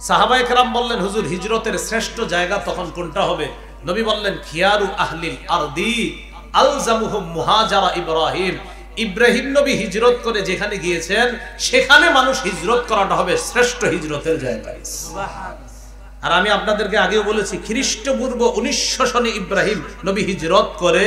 সাহাবায়ে কেরাম বললেন, হুজুর হিজরতের শ্রেষ্ঠ জায়গা তখন কোনটা হবে? নবী বললেন, খিয়ারু আহলিল আরদি আলজামুহুম মুহাজারা ইব্রাহিম। ইব্রাহিম নবী হিজরত করে যেখানে গিয়েছেন সেখানে মানুষ হিজরত করাটা হবে শ্রেষ্ঠ হিজরতের জায়গা। আর আমি আপনাদেরকে আগেও বলেছি, খ্রিস্টপূর্ব 1900 সনে ইব্রাহিম নবী হিজরত করে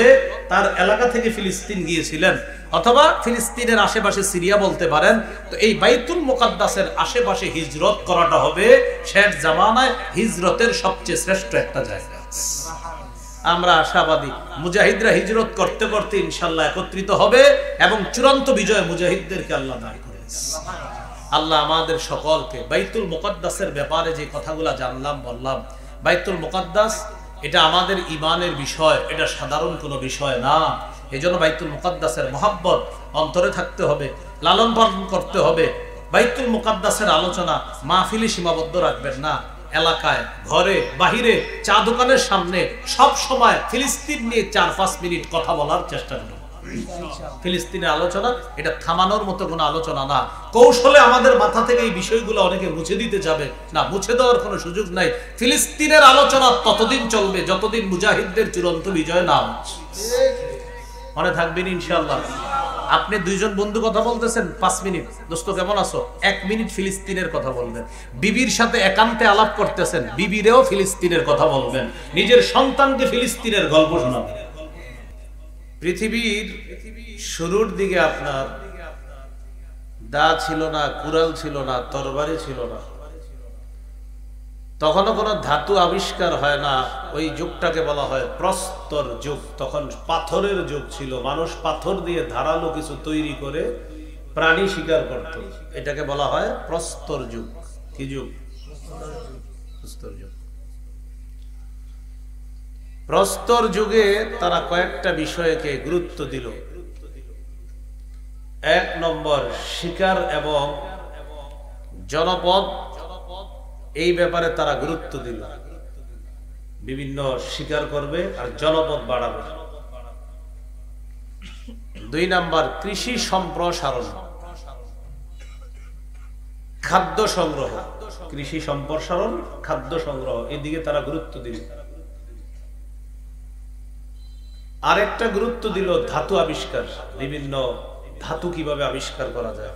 তার এলাকা থেকে ফিলিস্তিন গিয়েছিলেন, অথবা ফিলিস্তিনের আশেপাশে সিরিয়া বলতে পারেন। তো এই বাইতুল মুকাদ্দাসের আশেপাশে হিজরত করাটা হবে শেষ জামানায় হিজরতের সবচেয়ে শ্রেষ্ঠ একটা জায়গা। আমরা আশাবাদী মুজাহিদরা হিজরত করতে করতে ইনশাআল্লাহ একত্রিত হবে এবং চূড়ান্ত বিজয় মুজাহিদদেরকে আল্লাহ দান করেন। আল্লাহ আমাদের সকলকে বাইতুল মুকাদ্দাসের ব্যাপারে যে কথাগুলো জানলাম বললাম, বাইতুল মুকাদ্দাস এটা আমাদের ঈমানের বিষয়, এটা সাধারণ কোনো বিষয় না। এজন্য বাইতুল মুকাদ্দাসের মহব্বত অন্তরে থাকতে হবে, লালন পালন করতে হবে। বাইতুল মুকাদ্দাসের আলোচনা মাহফিলে সীমাবদ্ধ রাখবেন না, এলাকায়, ঘরে, বাহিরে, চা দোকানের সামনে সব সময় ফিলিস্তিন নিয়ে 4-5 মিনিট কথা বলার চেষ্টা করুন। ফিলিস্তিনের আলোচনা এটা থামানোর মতো কোনো আলোচনা না। কৌশলে আমাদের মাথা থেকে এই বিষয়গুলো অনেকে মুছে দিতে যাবে না, মুছে দেওয়ার কোনো সুযোগ নাই। ফিলিস্তিনের আলোচনা ততদিন চলবে যতদিন মুজাহিদদের চূড়ান্ত বিজয় না হচ্ছে। মনে থাকবেন ইনশাআল্লাহ। আপনি দুইজন বন্ধু কথা বলতেছেন 5 মিনিট, দোস্ত কেমন আছো, 1 মিনিট ফিলিস্তিনের কথা বলবেন। বিবির সাথে একান্তে আলাপ করতেছেন, বিবিরেও ফিলিস্তিনের কথা বলবেন। নিজের সন্তানকে ফিলিস্তিনের গল্প শোনাবেন। পৃথিবীর শুরুর দিকে আপনার দা ছিল না, কুড়াল ছিল না, তরবারি ছিল না, তখনও কোনো ধাতু আবিষ্কার হয় না। ওই যুগটাকে বলা হয় প্রস্তর যুগ। তখন পাথরের যুগ ছিল, মানুষ পাথর দিয়ে ধারালো কিছু তৈরি করে প্রাণী শিকার করত। এটাকে বলা হয় প্রস্তর যুগ। কি যুগ? প্রস্তর যুগ। প্রস্তর যুগে তারা কয়েকটা বিষয়কে গুরুত্ব দিল। 1 নম্বর, শিকার এবং জনপদ, এই ব্যাপারে তারা গুরুত্ব দিল। বিভিন্ন শিকার করবে আর জনপদ বাড়াবে। 2 নম্বর, কৃষি সম্প্রসারণ, খাদ্য সংগ্রহ। কৃষি সম্প্রসারণ, খাদ্য সংগ্রহ, এদিকে তারা গুরুত্ব দিল। আরেকটা গুরুত্ব দিল ধাতু আবিষ্কার, বিভিন্ন ধাতু কিভাবে আবিষ্কার করা যায়।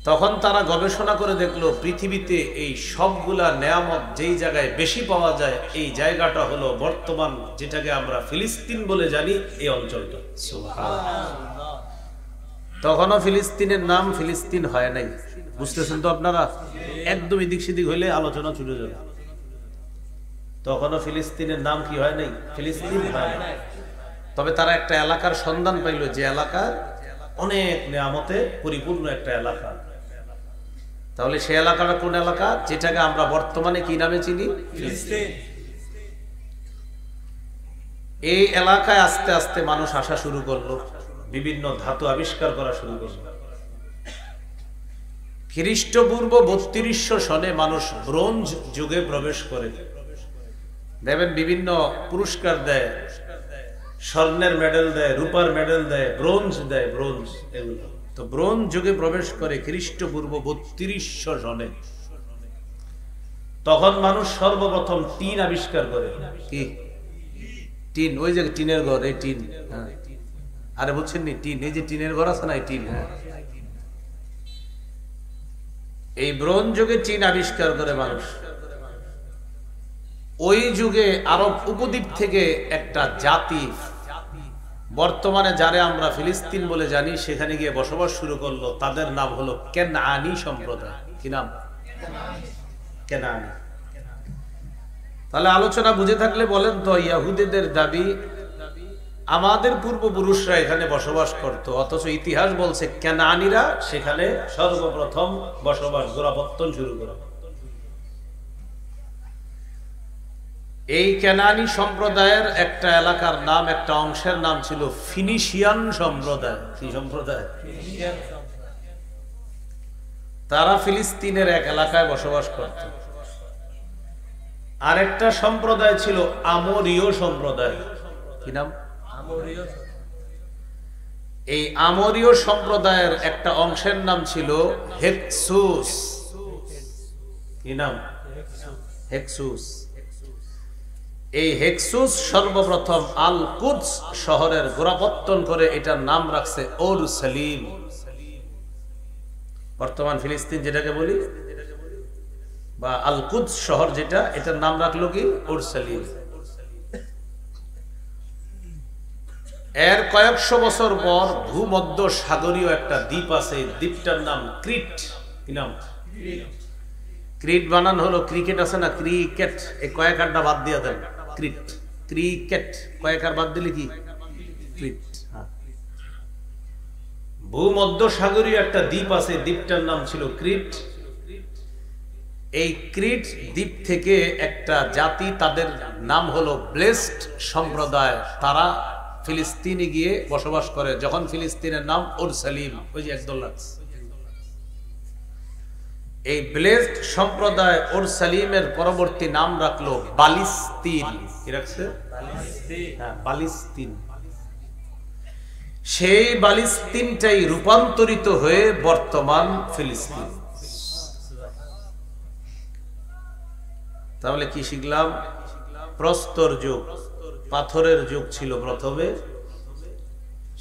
তখন তারা গবেষণা করে দেখলো পৃথিবীতে এই সবগুলা নেয়ামত যেই জায়গায় বেশি পাওয়া যায় এই জায়গাটা হলো বর্তমান যেটাকে আমরা ফিলিস্তিন বলে জানি, এই অঞ্চলটা। তখনও ফিলিস্তিনের নাম ফিলিস্তিন হয় নাই, বুঝতেছেন তো আপনারা? একদম এদিক সেদিক হইলে আলোচনা চলে যাবে। তখনও ফিলিস্তিনের নাম কি হয় নাই? ফিলিস্তিন হয় নাই। তবে তারা একটা এলাকার সন্ধান পাইল, যে এলাকা অনেক নেয়ামতে পরিপূর্ণ একটা এলাকা। তাহলে সেই এলাকাটা কোন এলাকা? যেটাকে আমরা বর্তমানে কি নামে চিনি? ফিলিস্তিন। এই এলাকায় আস্তে আস্তে মানুষ আসা শুরু করলো, বিভিন্ন ধাতু আবিষ্কার করা শুরু করলো। খ্রিস্টপূর্ব 3200 সনে মানুষ ব্রোঞ্জ যুগে প্রবেশ করে। দেখবেন বিভিন্ন পুরস্কার দেয়, স্বর্ণের মেডেল দেয়, রূপার মেডেল দেয়, ব্রোঞ্জ দেয়, ব্রোঞ্জ এগুলো। তো ব্রোঞ্জ যুগে প্রবেশ করে খ্রিস্টপূর্ব 3200 সনে। তখন মানুষ সর্বপ্রথম টিন আবিষ্কার করে। কি টিন? ওই যে টিনের ঘর, এই টিন। হ্যাঁ, আরে বুঝছেন নি? টিন, এই যে টিনের ঘর আছে না, এই টিন। হ্যাঁ, এই ব্রোঞ্জ যুগে টিন আবিষ্কার করে মানুষ। ওই যুগে আরব উপদ্বীপ থেকে একটা জাতি, বর্তমানে যারা আমরা ফিলিস্তিন বলে জানি, সেখানে গিয়ে বসবাস শুরু করলো। তাদের নাম হলো কেনানি সম্প্রদায়। কি নাম? কেনানি। তাহলে আলোচনা বুঝে থাকলে বলেন তো, ইহুদিদের দাবি আমাদের পূর্বপুরুষরা এখানে বসবাস করত, অথচ ইতিহাস বলছে কেনানিরা সেখানে সর্বপ্রথম বসবাস, গোড়াপত্তন শুরু করে। এই কেনানি সম্প্রদায়ের একটা এলাকার নাম, একটা অংশের নাম ছিল ফিনিশিয়ান সম্প্রদায়। কি সম্প্রদায়? তারা ফিলিস্তিনের এক এলাকায় বসবাস করত। আরেকটা সম্প্রদায় ছিল আমরীয় সম্প্রদায়। কি নাম? আমরীয়। এই আমরীয় সম্প্রদায়ের একটা অংশের নাম ছিল হেক্সুস। কি নাম? হেক্সুস। এই হেক্সুস সর্বপ্রথম আল কুদস শহরের গোড়াপত্তন করে এটার নাম রাখছে ওরসালিম। বর্তমান ফিলিস্তিন যেটাকে বলি, বা আল কুদস শহর যেটা, এটার নাম রাখলো কি? ওরসালিম। এর কয়েকশো বছর পর ভূমধ্য সাগরীয় একটা দ্বীপ আছে, দ্বীপটার নাম ক্রিট। কি নাম? ক্রিট বানান হলো ক্রিকেট আছে না, ক্রিকেট, এই কয়েক আড্ডা বাদ দিয়ে দেন, ক্রিট, ক্রিকেট কয়েক আর বাদ দিলে কি? ক্রিট। ভূমধ্য সাগরীয় একটা দ্বীপ আছে, দ্বীপটার নাম ছিল ক্রিট। এই ক্রিট দ্বীপ থেকে একটা জাতি, তাদের নাম হলো ব্লেসড সম্প্রদায়, তারা ফিলিস্তিনে গিয়ে বসবাস করে। যখন ফিলিস্তিনের নাম ওরসালিম, ওই যে একদল লাগছে। এই ব্লেসড সম্প্রদায় ওরসালিমের পরবর্তী নাম রাখলো বালিস্তিন। কি রাখছে? হ্যাঁ, বালিস্তিন। সেই বালিস্তিনটাই রূপান্তরিত হয়ে বর্তমান ফিলিস্তিন। তাহলে কি শিখলাম? প্রস্তর যুগ, পাথরের যুগ ছিল প্রথমে।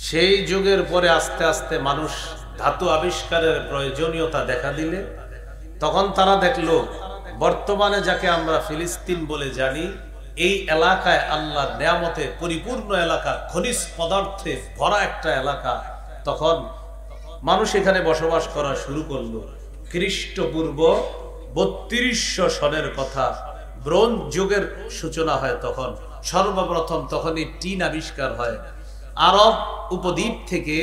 সেই যুগের পরে আস্তে আস্তে মানুষ ধাতু আবিষ্কারের প্রয়োজনীয়তা দেখা দিলে, তখন তারা দেখলো বর্তমানে যাকে আমরা ফিলিস্তিন বলে জানি, এই এলাকায় আল্লাহর নিয়ামতে পরিপূর্ণ এলাকা, খনিজ পদার্থে ভরা একটা এলাকা। তখন মানুষ এখানে বসবাস করা শুরু করলো। খ্রিস্টপূর্ব 3200 সনের কথা। ব্রোঞ্জ যুগের সূচনা হয় তখন। সর্বপ্রথম তখনই টিন আবিষ্কার হয়। আরব উপদ্বীপ থেকে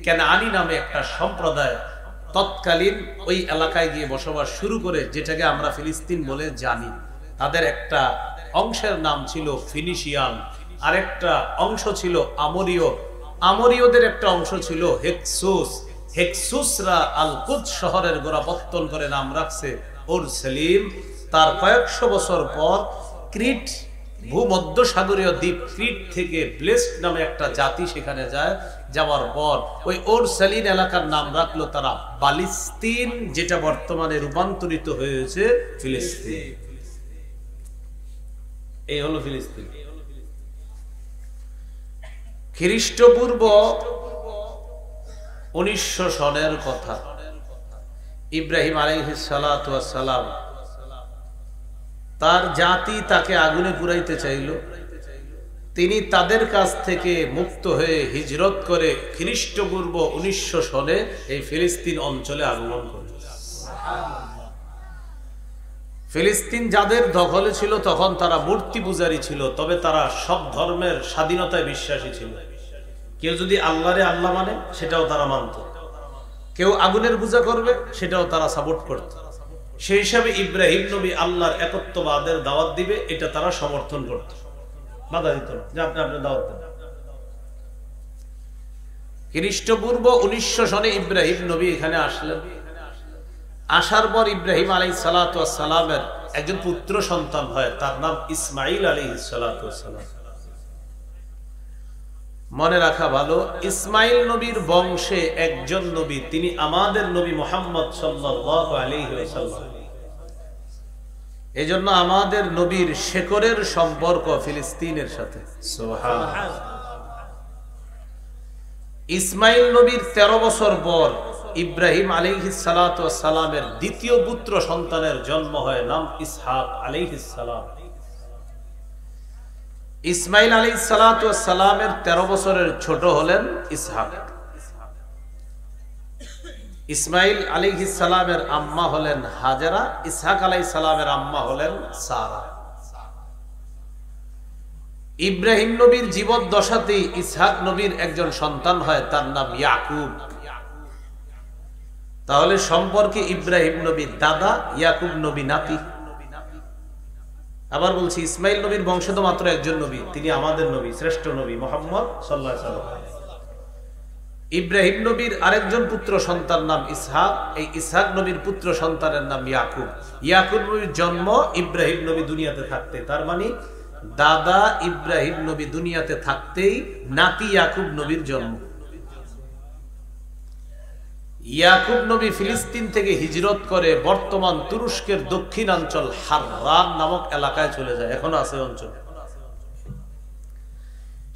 কেনানি নামে একটা সম্প্রদায় তৎকালীন ওই এলাকায় গিয়ে বসবাস শুরু করে, যেটাকে আমরা ফিলিস্তিন বলে জানি। তাদের একটা অংশের নাম ছিল ফিনিশিয়ান, আরেকটা অংশ ছিল আমরীয়, আমরীয়দের একটা অংশ ছিল হেক্সুস। হেক্সুসরা আল কুদস শহরের গোড়াপত্তন করে নাম রাখছে ওরসালিম। তার কয়েকশো বছর পর ক্রিট, ভূমধ্য সাগরীয় দ্বীপ ক্রিট থেকে ব্লেসড নামে একটা জাতি সেখানে যায়। যাওয়ার পর ওই ওরসালিম এলাকার নাম রাখলো তারা বালিস্তিন, যেটা বর্তমানে রূপান্তরিত হয়েছে ফিলিস্তিন। এই হলো ফিলিস্তিন। খ্রিস্টপূর্ব 1900 সনের কথা। ইব্রাহিম আলাইহিস সালাতু ওয়াস সালাম, তার জাতি তাকে আগুনে পুরাইতে চাইল। তিনি তাদের কাছ থেকে মুক্ত হয়ে হিজরত করে খ্রিস্টপূর্ব 1900 সনে এই ফিলিস্তিন অঞ্চলে আগমন করেন। ফিলিস্তিন যাদের দখলে ছিল তখন তারা মূর্তি পূজারী ছিল, তবে তারা সব ধর্মের স্বাধীনতায় বিশ্বাসী ছিল। কেউ যদি আল্লাহরে আল্লাহ মানে সেটাও তারা মানত, কেউ আগুনের পূজা করবে সেটাও তারা সাপোর্ট করত। সেই হিসাবে ইব্রাহিম নবী আল্লাহর একত্ববাদের দাওয়াত দিবে, এটা তারা সমর্থন করত, বাধা দিত না যে আপনি আপনার দাওয়াত দেন। খ্রিস্টপূর্ব 1900 সনে ইব্রাহিম নবী এখানে আসলেন। আসার পর ইব্রাহিম আলাইহিস সালাতু ওয়াস সালামের একজন পুত্র সন্তান হয়, তার নাম ইসমাইল আলাইহিস সালাতু ওয়াস সালাম। মনে রাখা ভালো, ইসমাইল নবীর বংশে একজন নবী, তিনি আমাদের নবী মুহাম্মদ সাল্লাল্লাহু আলাইহি ওয়াসাল্লাম। এজন্য আমাদের নবীর শেকড়ের সম্পর্ক ফিলিস্তিনের সাথে। সুবহানাল্লাহ। ইসমাইল নবীর 13 বছর পর ইব্রাহিম আলাইহিস সালাতু ওয়াস সালামের দ্বিতীয় পুত্র সন্তানের জন্ম হয়, নাম ইসহাক আলাইহিস সালাম। ইসমাইল আলাইহিস সালাতু ওয়াস সালামের 13 বছরের ছোট হলেন ইসহাক। ইসমাইল আলাইহিস সালামের আম্মা হলেন হাজেরা, ইসহাক আলাইহিস সালামের আম্মা হলেন সারা। ইব্রাহিম নবীর জীবদ্দশাতেই ইসহাক নবীর একজন সন্তান হয়, তার নাম ইয়াকুব। তাহলে সম্পর্কে ইব্রাহিম নবীর দাদা, ইয়াকুব নবী নাতি। আবার বলছি, ইসমাইল নবীর বংশে তো মাত্র একজন নবী, তিনি আমাদের নবী, শ্রেষ্ঠ নবী মুহাম্মদ সাল্লাল্লাহু আলাইহি ওয়াসাল্লাম। ইব্রাহিম নবীর আরেকজন পুত্র সন্তান নাম ইসহাক, এই ইসহাক নবীর পুত্র সন্তানের নাম ইয়াকুব। ইয়াকুব নবীর জন্ম ইব্রাহিম নবী দুনিয়াতে থাকতে, তার মানে দাদা ইব্রাহিম নবী দুনিয়াতে থাকতেই নাতি ইয়াকুব নবীর জন্ম। ইয়াকুব নবী ফিলিস্তিন থেকে হিজরত করে বর্তমান তুরস্কের দক্ষিণাঞ্চল হাররান নামক এলাকায় চলে যায়, এখনো আছে অঞ্চল।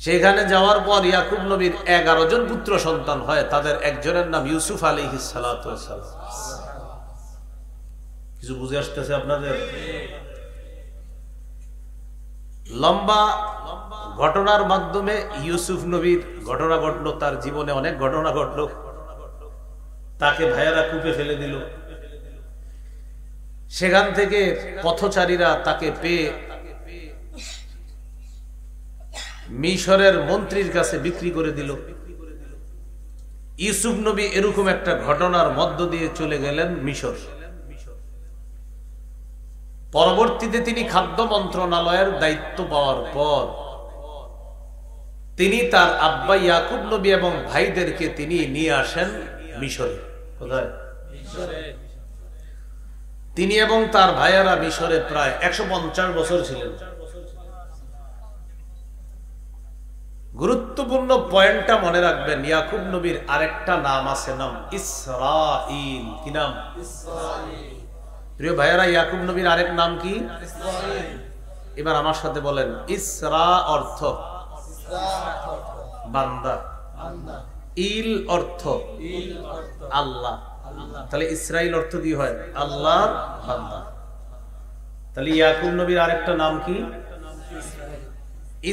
সেখানে যাওয়ার পর ইয়াকুব নবীর 11 জন পুত্র সন্তান হয়, তাদের একজনের নাম ইউসুফ আলাইহিস সালাতু ওয়াস সালাম। কিছু বুঝে আসতেছে আপনাদের? লম্বা ঘটনার মাধ্যমে ইউসুফ নবীর ঘটনা ঘটলো, তার জীবনে অনেক ঘটনা ঘটলো। তাকে ভাইয়েরা কূপে ফেলে দিল, সেখান থেকে পথচারীরা তাকে পেয়ে মিশরের মন্ত্রীর কাছে বিক্রি করে দিল। ইউসুফ নবী এরকম একটা ঘটনার মধ্য দিয়ে চলে গেলেন মিশর। পরবর্তীতে তিনি খাদ্য মন্ত্রণালয়ের দায়িত্ব পাওয়ার পর তিনি তার আব্বা ইয়াকুব নবী এবং ভাইদেরকে তিনি নিয়ে আসেন মিশরে। কোথায়? তিনি এবং তার ভাইয়েরা মিশরে প্রায় 150 বছর ছিলেন। গুরুত্বপূর্ণ পয়েন্টটা মনে রাখবেন, ইয়াকুব নবীর আরেকটা নাম আছে, নাম ইসরাঈল। কি নাম? ইসরাঈল। প্রিয় ভাইয়েরা, ইয়াকুব নবীর আরেক নাম কি? ইসরাঈল। এবার আমার সাথে বলেন, ইসরা অর্থ বান্দা, ইল অর্থ আল্লাহ। তাহলে ইসরাঈল অর্থ কি হয়? আল্লাহর বান্দা। তাহলে ইয়াকুব নবীর আরেকটা নাম কি?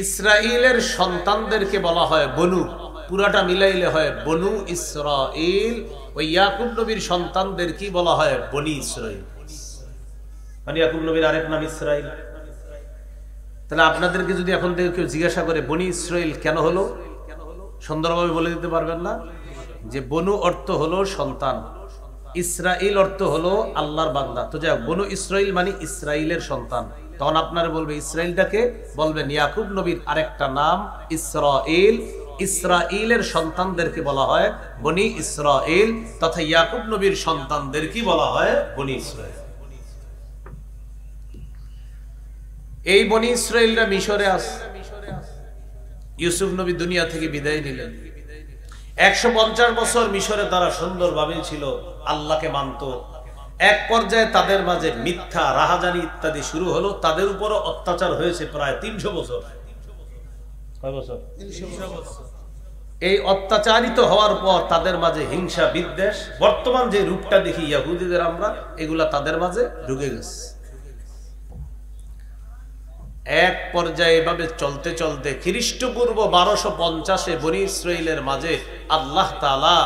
ইসরাঈলের সন্তানদেরকে বলা হয় বনু, পুরাটা মিলাইলে হয় বনু ইসরাঈল। ওই ইয়াকুব নবীর সন্তানদের কি বলা হয়? বনি ইসরাঈল। মানে ইয়াকুব নবীর আরেক নাম ইসরাঈল। তাহলে আপনাদেরকে যদি এখন থেকে কেউ জিজ্ঞাসা করে বনি ইসরাঈল কেন হলো, সুন্দরভাবে বলে দিতে পারবেন না? যে বনু অর্থ হলো সন্তান, ইসরাঈল অর্থ হলো আল্লাহর বান্দা। তো যাই হোক, বনু ইসরাঈল মানে ইসরাঈলের সন্তান। তখন আপনারা বলবে ইসরাঈলটাকে, বলবেন ইয়াকুব নবীর আরেকটা নাম ইসরাঈল। ইসরাঈলের সন্তানদেরকে বলা হয় বনি ইসরাঈল, তথা ইয়াকুব নবীর সন্তানদেরকে বলা হয় বনি ইসরাঈল। এই বনি ইসরাঈলরা মিশরে আছে। ইউসুফ নবী দুনিয়া থেকে বিদায় নিলেন। 150 বছর মিশরে তারা সুন্দরভাবে ছিল, আল্লাহকে মানত। এক পর্যায়ে তাদের মাঝে মিথ্যা, রাহাজানি ইত্যাদি শুরু হলো। তাদের উপরও অত্যাচার হয়েছে প্রায় 300 বছর। কয় বছর? 300 বছর। এই অত্যাচারিত হওয়ার পর তাদের মাঝে হিংসা, বিদ্বেষ, বর্তমান যে রূপটা দেখি ইহুদিদের আমরা, এগুলা তাদের মাঝে ঢুকে গেছে। এক পর্যায়ে এভাবে চলতে চলতে খ্রিস্টপূর্ব 1250-এ বনি ইসরাঈলের মাঝে আল্লাহ তাআলা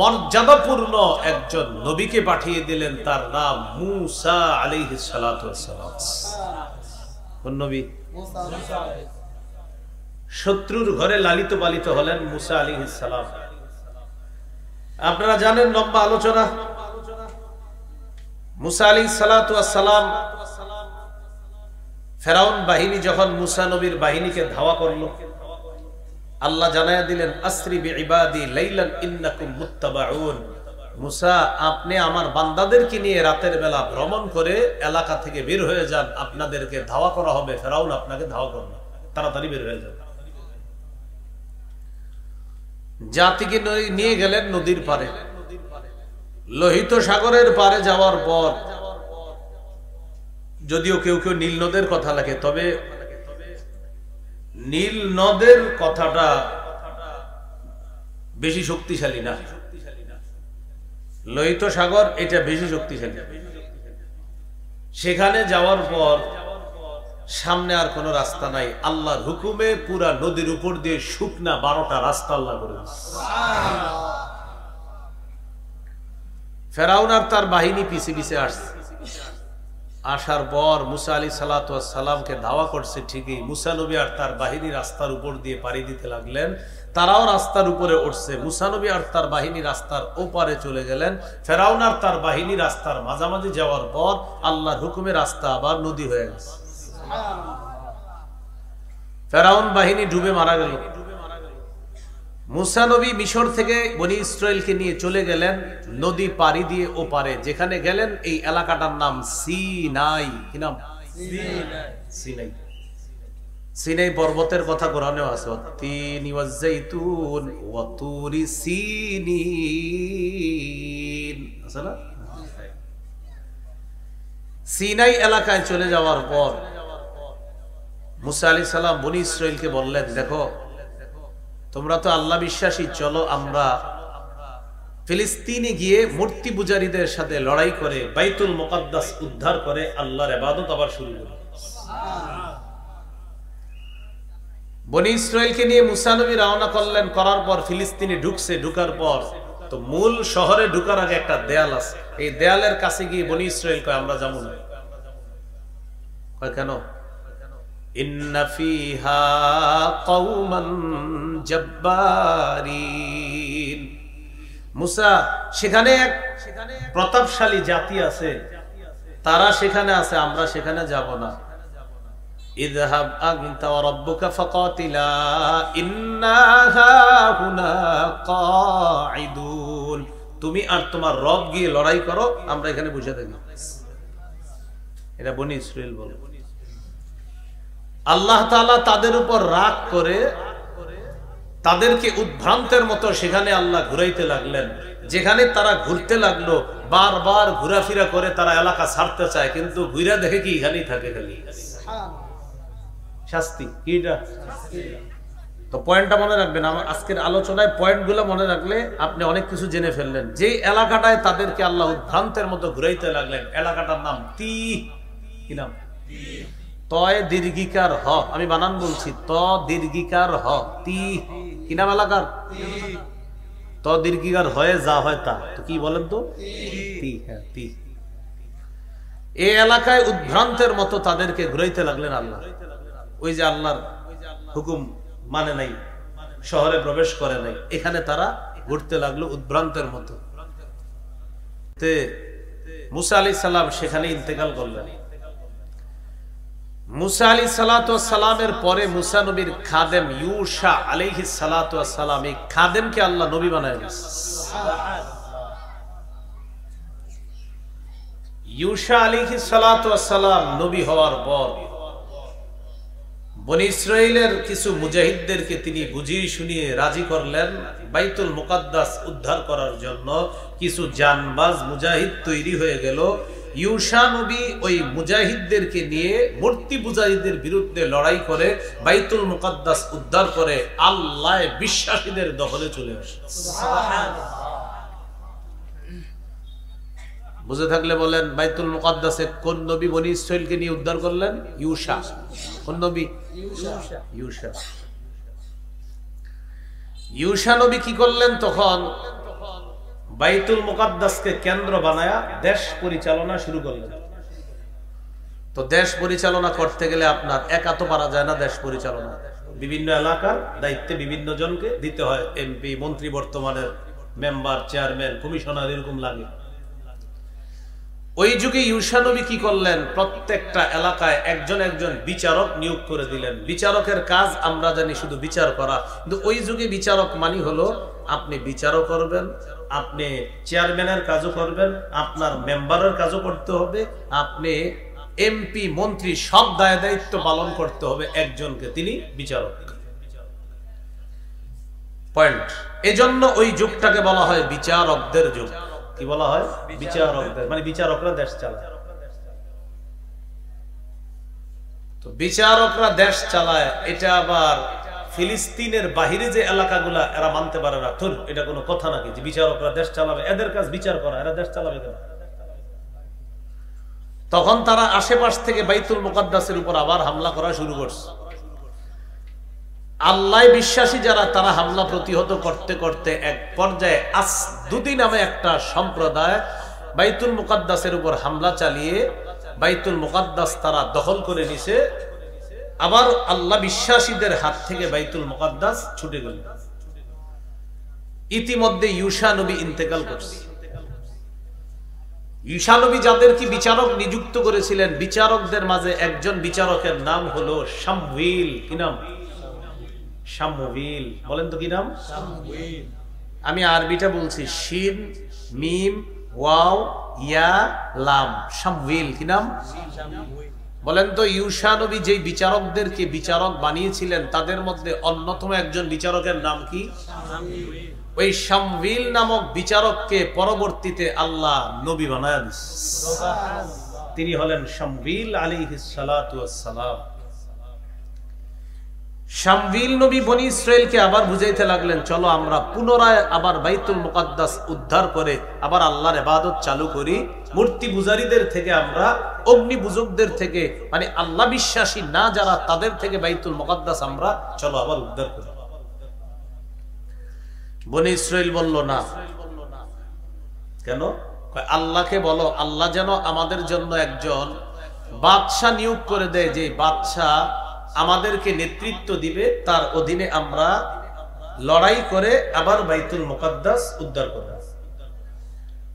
মর্যাদাপূর্ণ একজন নবীকে পাঠিয়ে দিলেন, তার নাম মূসা আলাইহিস সালাতু ওয়াস সালাম। কোন নবী? শত্রুর ঘরে লালিত পালিত হলেন মূসা আলাইহিস সালাম। আপনারা জানেন, লম্বা আলোচনা। মূসা আলাইহিস সালাতু ওয়াস সালাম, ফেরাউন বাহিনী যখন মূসা নবীর বাহিনীকে ধাওয়া করলো, আল্লাহ জানায়া দিলেন আসরি বিইবাদি লাইলান ইন্নাকুম মুত্তাবাউন। মূসা, আপনি আমার বান্দাদেরকে নিয়ে রাতের বেলা ভ্রমণ করে এলাকা থেকে বের হয়ে যান, আপনাদেরকে ধাওয়া করা হবে। ফেরাউন আপনাকে ধাওয়া করবে, তাড়াতাড়ি বের হয়ে যান। জাতিকে নিয়ে গেলেন নদীর পারে। লোহিত সাগরের পারে যাওয়ার পর, যদিও কেউ কেউ নীল নদের কথা লাগে, তবে নীল নদের কথাটা বেশি শক্তিশালী না, লোহিত সাগর এটা বেশি শক্তিশালী। সেখানে যাওয়ার পর সামনে আর কোনো রাস্তা নাই, আল্লাহর হুকুমে পুরা নদীর উপর দিয়ে শুকনা 12টা রাস্তা আল্লাহ করে দিয়েছে। ফেরাউন আর তার বাহিনী পিছে পিছে আসছে। আসার পর মূসা আলাইহিস সালাতু ওয়াস সালামকে ধাওয়া করছে ঠিকই, মূসা নবী আর তার বাহিনী রাস্তার উপর দিয়ে পাড়ি দিতে লাগলেন। তারাও রাস্তার উপরে উঠছে। মূসা নবী আর তার বাহিনী রাস্তার ওপারে চলে গেলেন। ফেরাউন আর তার বাহিনী রাস্তার মাঝামাঝি যাওয়ার পর আল্লাহর হুকুমে রাস্তা আবার নদী হয়ে গেছে। ফেরাউন বাহিনী ডুবে মারা গেল। মূসা নবী মিশর থেকে বনি ইসরাইলকে নিয়ে চলে গেলেন নদী পাড়ি দিয়ে ওপারে। যেখানে গেলেন এই এলাকাটার নাম সিনাই। কি নাম? সিনাই। সিনাই পর্বতের কথা কোরআনেও আছে, তিনি ওয়াজ্জাইতুন ওয়া তুরি সিনিন, আছে না? সিনাই এলাকায় চলে যাওয়ার পর মুসা আলাইহিস সালাম বনি ইসরাইলকে বললেন, দেখো তোমরা তো আল্লাহ বিশ্বাসী, চলো আমরা ফিলিস্তিনে গিয়ে মূর্তি পূজারীদের সাথে লড়াই করে বাইতুল মুকাদ্দাস উদ্ধার করে আল্লাহর ইবাদত আবার শুরু করি। বনি ইসরাইলকে নিয়ে মুসা নবী রওনা করলেন, করার পর ফিলিস্তিনে ঢুকছে, ঢুকার পর তো মূল শহরে ঢুকার আগে একটা দেয়াল আছে, এই দেয়ালের কাছে গিয়ে বনি ইসরাইল কয় আমরা যাবো না। কয় কেন? ইন্না ফিহা কওমান জাব্বারিন, মুসা সেখানে এক প্রতাপশালী জাতি আছে, তারা সেখানে আছে, আমরা সেখানে যাব না। ইযহাব আনতা ওয়া রাব্বুকা ফাকাতিলা ইন্না হাহুনা কাঈদুন, তুমি আর তোমার রব গিয়ে লড়াই করো, আমরা এখানে বসে থাকি। এটা বনি ইসরাইল বলে। আল্লাহ তাআলা তাদের উপর রাগ করে তাদেরকে উদ্ভ্রান্তের মতো সেখানে আল্লাহ ঘুরাইতে লাগলেন। যেখানে তারা ঘুরতে লাগলো, বারবার ঘোরাফেরা করে তারা এলাকা ছাড়তে চায়, কিন্তু ঘুরা দেখে কি এখানেই থাকে খালি। শাস্তি কি এটা? তো পয়েন্টটা মনে রাখবেন, আমার আজকের আলোচনায় পয়েন্টগুলো মনে রাখলে আপনি অনেক কিছু জেনে ফেললেন। যে এলাকাটায় তাদেরকে আল্লাহ উদ্ভ্রান্তের মতো ঘুরাইতে লাগলেন, এলাকাটার নাম তি, কি নাম? তয় দীর্ঘিকার হ, আমি বানান বলছি, ত দীর্ঘিকার হ, তি। কি নাম এলাকার? ত দীর্ঘিকার হয়ে যা হয় তা, তো কি বলেন তো? তি। হ্যাঁ, তি। এই এলাকায় উদ্ভ্রান্তের মতো তাদেরকে ঘুরাইতে লাগলেন আল্লাহ। ওই যে আল্লাহর হুকুম মানে নাই, শহরে প্রবেশ করে নাই, এখানে তারা ঘুরতে লাগলো উদ্ভ্রান্তের মতো। মুসা আলাইহিস সালাম সেখানে ইন্তেকাল করলেন। মুসা আলাইহিস সালাতু ওয়াস সালামের পরে মুসা নবীর খাদেম ইউশা আলাইহিস সালাতু ওয়াস সালাম, এই খাদেমকে আল্লাহ নবী বানায় দিয়েছেন। ইউশা আলাইহিস সালাতু ওয়াস সালাম নবী হওয়ার পর বনি ইসরাইলের কিছু মুজাহিদদেরকে তিনি বুঝিয়ে শুনিয়ে রাজি করলেন বাইতুল মুকাদ্দাস উদ্ধার করার জন্য। কিছু জানবাজ মুজাহিদ তৈরি হয়ে গেল। ইউশা নবী ওই মুজাহিদদেরকে নিয়ে মূর্তি পূজারীদের বিরুদ্ধে লড়াই করে বাইতুল মুকাদ্দাস উদ্ধার করে আল্লাহ বিশ্বাসীদের দখলে চলে আসে। বুঝে থাকলে বলেন, বাইতুল মুকাদ্দাসে কোন নবী বনি ইসরাইলকে নিয়ে উদ্ধার করলেন? ইউশা। কোন নবী? ইউশা। ইউশা নবী কি করলেন? তখন বাইতুল মুকাদ্দাসকে কেন্দ্র বানায়া দেশ পরিচালনা শুরু করলেন। তো দেশ পরিচালনা করতে গেলে আপনার একা তো পারা যায় না। দেশ পরিচালনা বিভিন্ন এলাকার দায়িত্বে বিভিন্ন জনকে দিতে হয়, এমপি, মন্ত্রী, বর্তমানের মেম্বার, চেয়ারম্যান, কমিশনার, এরকম লাগে। ওই যুগে ইউশা নবী কি করলেন? প্রত্যেকটা এলাকায় একজন একজন বিচারক নিয়োগ করে দিলেন। বিচারকের কাজ আমরা জানি শুধু বিচার করা, কিন্তু ওই যুগে বিচারক মানে হলো আপনি বিচারও করবেন, আপনি চেয়ারম্যানের কাজও করবেন, আপনার মেম্বারের কাজও করতে হবে, আপনি এমপি, মন্ত্রী সব দায় দায়িত্ব পালন করতে হবে একজনকে, তিনি বিচারক। পয়েন্ট। এজন্য ওই যুগটাকে বলা হয় বিচারকদের যুগ। কি বলা হয়? বিচারকদের, মানে বিচারকরা দেশ চালায়। তো বিচারকরা দেশ চালায়, এটা আবার ফিলিস্তিনের বাহিরে যে এলাকাগুলা এরা মানতে পারে না। ধর, এটা কোনো কথা নাকি যে বিচারকরা দেশ চালাবে? এদের কাজ বিচার করা, এরা দেশ চালাবে কেন? তখন তারা আশেপাশ থেকে বাইতুল মুকাদ্দাসের উপর আবার হামলা করা শুরু করছে। আল্লাহ বিশ্বাসী যারা, তারা হামলা প্রতিহত করতে করতে এক পর্যায়ে আসদুদি নামে একটা সম্প্রদায় বাইতুল মুকাদ্দাসের উপর হামলা চালিয়ে বাইতুল মুকাদ্দাস তারা দখল করে নিছে। আবার আল্লাহ বিশ্বাসীদের হাত থেকে বাইতুল মুকাদ্দাস ছুটে গেল। ইতিমধ্যে ইউশা নবী ইন্তেকাল করছে। ইউশা নবী যাদেরকে বিচারক নিযুক্ত করেছিলেন, বিচারকদের মাঝে একজন বিচারকের নাম হলো শামউইল। কি নাম? শামউইল। বলেন তো কি নাম? শামউইল। আমি আরবিটা বলছি, শিন, মিম, ওয়াও, ইয়া, লাম। শামউইল। কি নাম? বলেন তো ইউশা নবী যে বিচারকদেরকে বিচারক বানিয়েছিলেন তাদের মধ্যে অন্যতম একজন বিচারকের নাম কি? ওই শামউইল নামক বিচারককে পরবর্তীতে আল্লাহ নবী বানায় দিয়েছেন। তিনি হলেন শামউইল আলাইহিস সালাতু ওয়াস সালাম। শামউইল নবী বনি ইসরাইলকে আবার বুঝাইতে লাগলেন, চলো আমরা পুনরায় আবার বাইতুল মুকাদ্দাস উদ্ধার করে আবার আল্লাহর ইবাদত চালু করি। মূর্তি পূজারীদের থেকে আমরা, অগ্নি পূজকদের থেকে, মানে আল্লাহ বিশ্বাসী না যারা, তাদের থেকে বাইতুল মুকাদ্দাস আমরা চলো আবার উদ্ধার করি। বনি ইসরাইল বলল না। কেন? আল্লাহকে বলো আল্লাহ যেন আমাদের জন্য একজন বাদশাহ নিয়োগ করে দেয়, যে বাদশাহ আমাদেরকে নেতৃত্ব দিবে, তার অধীনে আমরা লড়াই করে আবার বাইতুল মুকাদ্দাস উদ্ধার করব।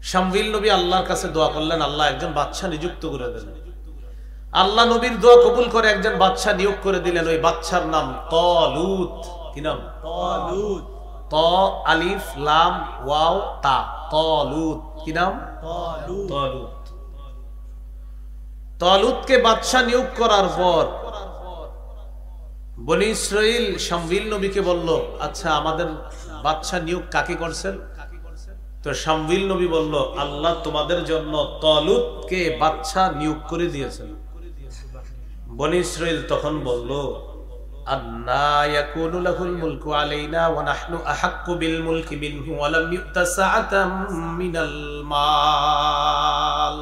শামউইল নবী আল্লাহর কাছে দোয়া করলেন, আল্লাহ একজন বাদশাহ নিযুক্ত করে দেন। আল্লাহ নবীর দোয়া কবুল করে একজন বাদশাহ নিয়োগ করে দিলেন। ওই বাদশার নাম তালুত। কি নাম? তালুত। ত আলিফ লাম ওয়াও তা, তালুত। কি নাম? তালুত। তালুতকে বাদশাহ নিয়োগ করার পর বনি ইসরাইল শামউইল নবীকে বলল, আচ্ছা আমাদের বাদশাহ নিয়োগ কাকে করছেন? তো শামউইল নবী বলল, আল্লাহ তোমাদের জন্য তালুতকে বাদশাহ নিয়োগ করে দিয়েছেন। বনি ইসরাইল তখন বলল, আন্না ইয়াকুনু লাহুল মুলকু আলাইনা ওয়া নাহনু আহাক্কু বিল মুলকি মিনহু ওয়া লাম ইউতা সাআতাম মিনাল মাল।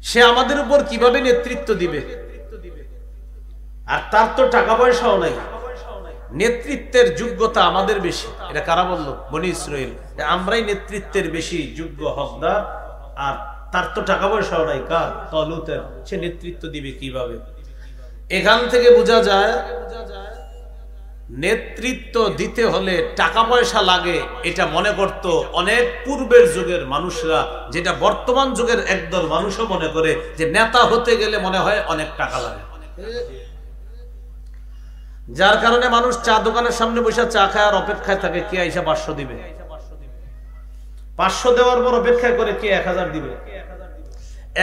সে আমাদের উপর কিভাবে নেতৃত্ব দিবে? আর তার তো টাকা পয়সাও নাই। নেতৃত্বের যোগ্যতা আমাদের বেশি। এটা কারা বলল? বনি ইসরাইল। আমরাই নেতৃত্বের বেশি যোগ্য হকদার, আর তার তো টাকা পয়সাও নাই। কার? তালুতের। সে নেতৃত্ব দিবে কিভাবে? এখান থেকে বোঝা যায় নেতৃত্ব দিতে হলে টাকা পয়সা লাগে, এটা মনে করত অনেক পূর্বের যুগের মানুষরা, যেটা বর্তমান যুগের একদল মানুষও মনে করে যে নেতা হতে গেলে মনে হয় অনেক টাকা লাগে। যার কারণে মানুষ চা দোকানের সামনে বসে চা খায় আর অপেক্ষায় থাকে কে আইসা 500 দিবে। 500 দেওয়ার পর অপেক্ষা করে কে 1000 দিবে।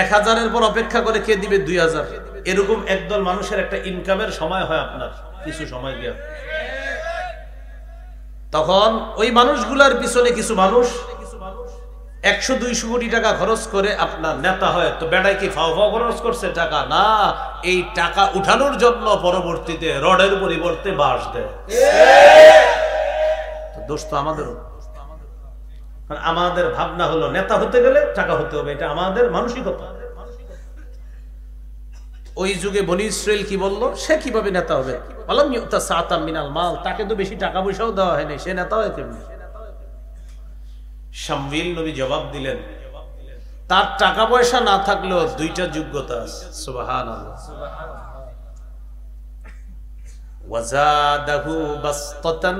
1000-এর পর অপেক্ষা করে কে দিবে 2000। এরকম একদল মানুষের একটা ইনকামের সময় হয় আপনার কিছু সময় গিয়া। তখন ওই মানুষগুলার পিছনে কিছু মানুষ 100-200 কোটি টাকা খরচ করে আপনার নেতা হয়। তো বেটাই কি ফাও ফাও খরচ করছে টাকা? না, এই টাকা উঠানোর জন্য পরবর্তীতে রডের পরিবর্তে বাঁশ দেয়। তো দোষ তো আমাদেরও। আমাদের ভাবনা হলো নেতা হতে গেলে টাকা হতে হবে, এটা আমাদের মানসিকতা। ওই যুগে বনি ইসরাইল কি বলল? সে কিভাবে নেতা হবে? ওয়ালাম ইউতা সাআতাম মিনাল মাল। তাকে তো বেশি টাকা পয়সাও দেওয়া হয়নি, সে নেতা হয় কেমনে? শামউইল নবী জবাব দিলেন, তার টাকা পয়সা না থাকলেও দুইটা যোগ্যতা আছে। সুবহানাল্লাহ। ওয়াজাদাহু বাসতাতান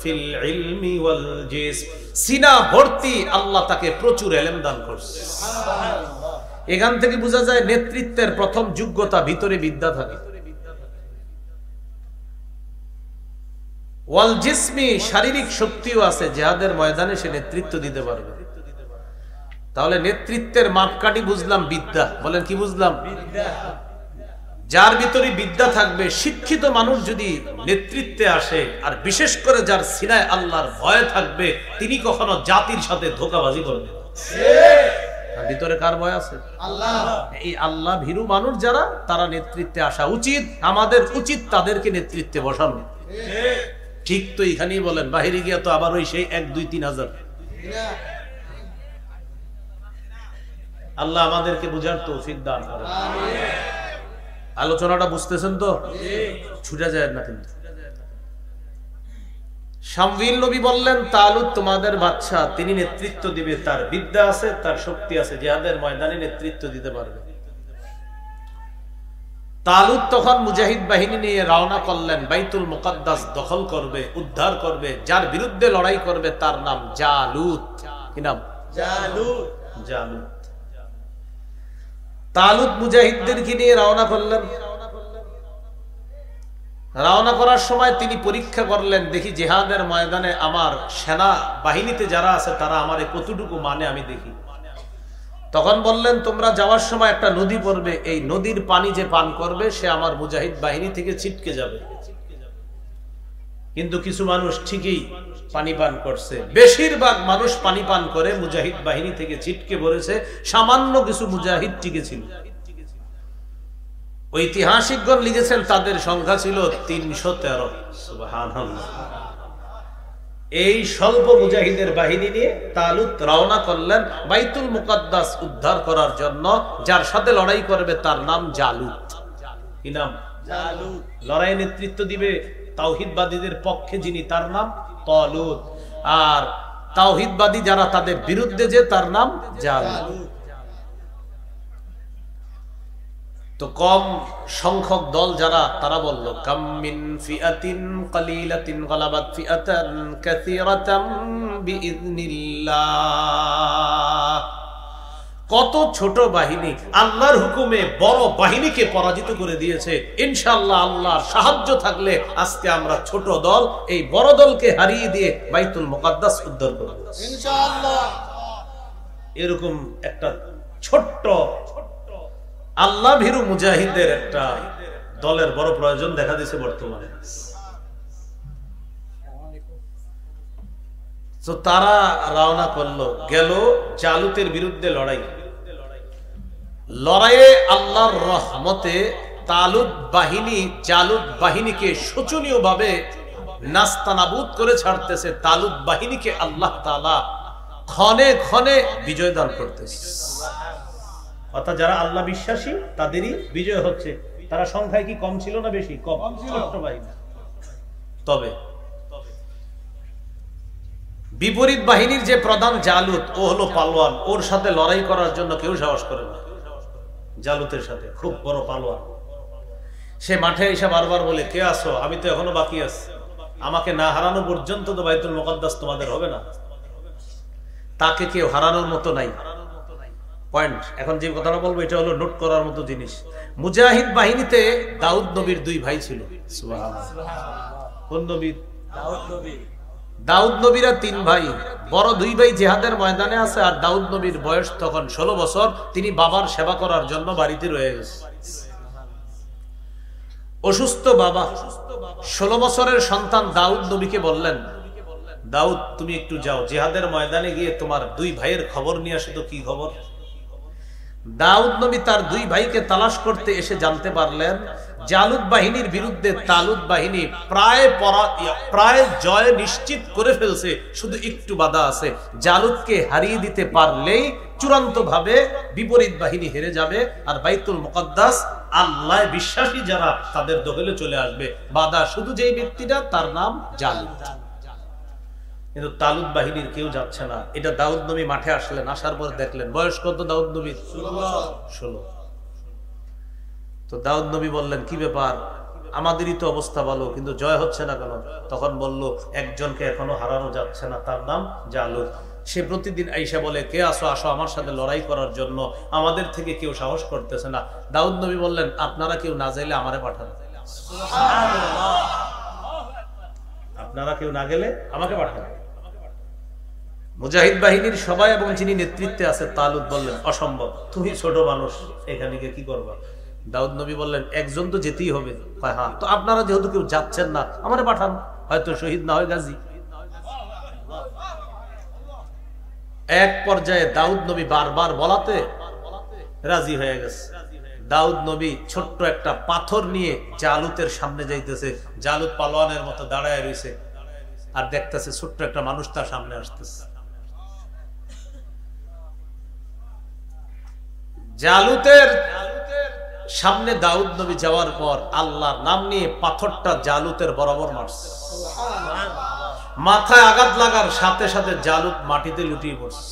ফিল ইলমি ওয়াল জিসম। সিনা ভর্তি আল্লাহ তাকে প্রচুর ইলম দান করেছে। সুবহানাল্লাহ। এখান থেকে বোঝা যায় নেতৃত্বের প্রথম যোগ্যতা ভিতরে বিদ্যা থাকে। ওয়াল জিসমি, শারীরিক শক্তিও আছে, জিহাদের ময়দানে সে নেতৃত্ব দিতে পারবে। তাহলে নেতৃত্বের মাপকাঠি বুঝলাম বিদ্যা। বলেন কি বুঝলাম? বিদ্যা। যার ভিতরে বিদ্যা থাকবে, শিক্ষিত মানুষ যদি নেতৃত্বে আসে, আর বিশেষ করে যার সিনায় আল্লাহর ভয় থাকবে, তিনি কখনো জাতির সাথে ধোঁকাবাজি করবে না। ভিতরে কার ভয় আছে? আল্লাহ। এই আল্লাহ ভীরু মানুষ যারা, তারা নেতৃত্বে আসা উচিত। আমাদের উচিত তাদেরকে নেতৃত্বে বসানো। ঠিক তো এখানেই বলেন, বাহিরে গিয়া তো আবার ওই সেই 1, 2, 3 হাজার। আল্লাহ আমাদেরকে বুঝার তৌফিক দান করেন। আলোচনাটা বুঝতেছেন তো? ছুটে যায় না কিন্তু। শামউইল নবী বললেন, তালুত তোমাদের বাদশা, তিনি নেতৃত্ব দিবে, তার বিদ্যা আছে, তার শক্তি আছে, জিহাদের ময়দানে নেতৃত্ব দিতে পারবে। তালুত তখন মুজাহিদ বাহিনী নিয়ে রওনা করলেন, বাইতুল মুকাদ্দাস দখল করবে, উদ্ধার করবে। যার বিরুদ্ধে লড়াই করবে তার নাম জালুত। কি নাম? জালুত। জালুত। তালুত মুজাহিদদেরকে নিয়ে রওনা করলেন। রওনা করার সময় তিনি পরীক্ষা করলেন, দেখি জিহাদের ময়দানে আমার সেনা বাহিনীতে যারা আছে তারা আমারে কতটুকু মানে আমি দেখি। তখন বললেন তোমরা যাওয়ার সময় একটা নদী পড়বে, এই নদীর পানি যে পান করবে সে আমার মুজাহিদ বাহিনী থেকে ছিটকে যাবে। কিন্তু কিছু মানুষ ঠিকই পানি পান করছে, বেশিরভাগ মানুষ পানি পান করে মুজাহিদ বাহিনী থেকে ছিটকে পড়েছে, সামান্য কিছু মুজাহিদ টিকে ছিল। ঐতিহাসিকগণ লিখেছেন তাদের সংখ্যা ছিল ৩১৩। সুবহানাল্লাহ। এই স্বল্প মুজাহিদের বাহিনী নিয়ে তালুত রওনা করলেন বাইতুল মুকাদ্দাস উদ্ধার করার জন্য। যার সাথে লড়াই করবে তার নাম জালুত। কি নাম? জালুত। লড়াই নেতৃত্ব দিবে তাওহীদবাদীদের পক্ষে যিনি, তার নাম তালুত। আর তাওহীদবাদী যারা তাদের বিরুদ্ধে যে, তার নাম জালুত। তো কম সংখ্যক দল যারা, তারা বলল কাম মিন ফিআতিন কালিলাতিন গালাবাত ফিআতান কাসীরাতাম বিইذনিল্লাহ। কত ছোট বাহিনী আল্লাহর হুকুমে বড় বাহিনীকে পরাজিত করে দিয়েছে। ইনশাআল্লাহ আল্লাহর সাহায্য থাকলে আজকে আমরা ছোট দল এই বড় দলকে হারিয়ে দিয়ে বাইতুল মুকাদ্দাস উদ্ধার করব ইনশাআল্লাহ। এরকম একটা ছোট্ট আল্লাহ ভীরু মুজাহিদের একটা দলের বড় প্রয়োজন দেখা দিয়েছে বর্তমানে। তো তারা রওনা করলো, গেল জালুতের বিরুদ্ধে লড়াই। লড়াইয়ে আল্লাহর রহমতে তালুত বাহিনী জালুত বাহিনীকে শোচনীয়ভাবে নাস্তানাবুদ করে ছাড়তেছে। তালুত বাহিনীকে আল্লাহ তাআলা ক্ষণে ক্ষণে বিজয় দান করতেছে। অর্থাৎ যারা আল্লাহ বিশ্বাসী তাদেরই বিজয় হচ্ছে। তারা সংখ্যায় কি কম ছিল না বেশি? কম, ছোট্ট বাহিনী। তবে বিপরীত বাহিনীর যে প্রধান জালুত, ও হলো পালোয়ান। ওর সাথে লড়াই করার জন্য কেউ সাহস করে না। জালুতের সাথে খুব বড় পালোয়ান। সে মাঠে এসে বারবার বলে, কে আসো? আমি তো এখনো বাকি আছি, আমাকে না হারানো পর্যন্ত তো বাইতুল মুকাদ্দাস তোমাদের হবে না। তাকে কেউ হারানোর মতো নাই। পয়েন্ট। এখন যে কথাটা বলবো এটা হলো নোট করার মতো জিনিস। মুজাহিদ বাহিনীতে দাউদ নবীর দুই ভাই ছিল। সুবহানাল্লাহ। কোন নবী? দাউদ নবী। দাউদ নবীরা তিন ভাই। বড় দুই ভাই জিহাদের ময়দানে আছে, আর দাউদ নবীর বয়স তখন 16 বছর। তিনি বাবার সেবা করার জন্য বাড়িতে রয়ে গেছে। অসুস্থ বাবা। 16 বছরের সন্তান দাউদ নবীকে বললেন, দাউদ তুমি একটু যাও জিহাদের ময়দানে গিয়ে তোমার দুই ভাইয়ের খবর নিয়ে আসো তো, কি খবর? দাউদ নবী তার দুই ভাইকে তালাশ করতে এসে জানতে পারলেন জালুত বাহিনীর বিরুদ্ধে তালুত বাহিনী প্রায় জয় নিশ্চিত করে ফেলছে, শুধু একটু বাধা আছে। জালুতকে হারিয়ে দিতে পারলেই চূড়ান্ত ভাবে বিপরীত বাহিনী হেরে যাবে, আর বাইতুল মুকাদ্দাস আল্লাহ বিশ্বাসী যারা তাদের দখলে চলে আসবে। বাধা শুধু যেই ব্যক্তিটা, তার নাম জালুত। কিন্তু তালুত বাহিনীর কেউ যাচ্ছে না। এটা দাউদ নবী মাঠে আসলেন, আসার পর দেখলেন বয়স কত দাউদ নবীর? 16। তো দাউদ নবী বললেন, কি ব্যাপার? আমাদেরই তো অবস্থা ভালো, কিন্তু জয় হচ্ছে না কেন? তখন বলল, একজনকে এখনো হারানো যাচ্ছে না, তার নাম জালুত। সে প্রতিদিন আইসা বলে, কে আসো আসো আমার সাথে লড়াই করার জন্য, আমাদের থেকে কেউ সাহস করতেছে না। দাউদ নবী বললেন, আপনারা কেউ না যাইলে আমারে পাঠান। আপনারা কেউ না গেলে আমাকে পাঠান। মুজাহিদ বাহিনীর সবাই এবং যিনি নেতৃত্বে আছে তালুত বললেন, অসম্ভব, তুমি ছোট মানুষ, এখানে গিয়ে কি করবা? দাউদ নবী বললেন, একজন তো যেতেই হবে। হ্যাঁ, তো আপনারা যেহেতু কেউ যাচ্ছেন না, আমারে পাঠান, হয়তো শহীদ না হয় গাজী। এক পর্যায়ে দাউদ নবী বারবার বলাতে রাজি হয়ে গেছে। দাউদ নবী ছোট্ট একটা পাথর নিয়ে জালুতের সামনে যাইতেছে। জালুত পালোয়ানের মতো দাঁড়ায় রয়েছে, আর দেখতেছে ছোট্ট একটা মানুষ তার সামনে আসতেছে। জালুতের সামনে দাউদ নবী যাওয়ার পর আল্লাহর নাম নিয়ে পাথরটা জালুতের বরাবর মারছে। মাথায় আঘাত লাগার সাথে সাথে জালুত মাটিতে লুটিয়ে পড়ছে।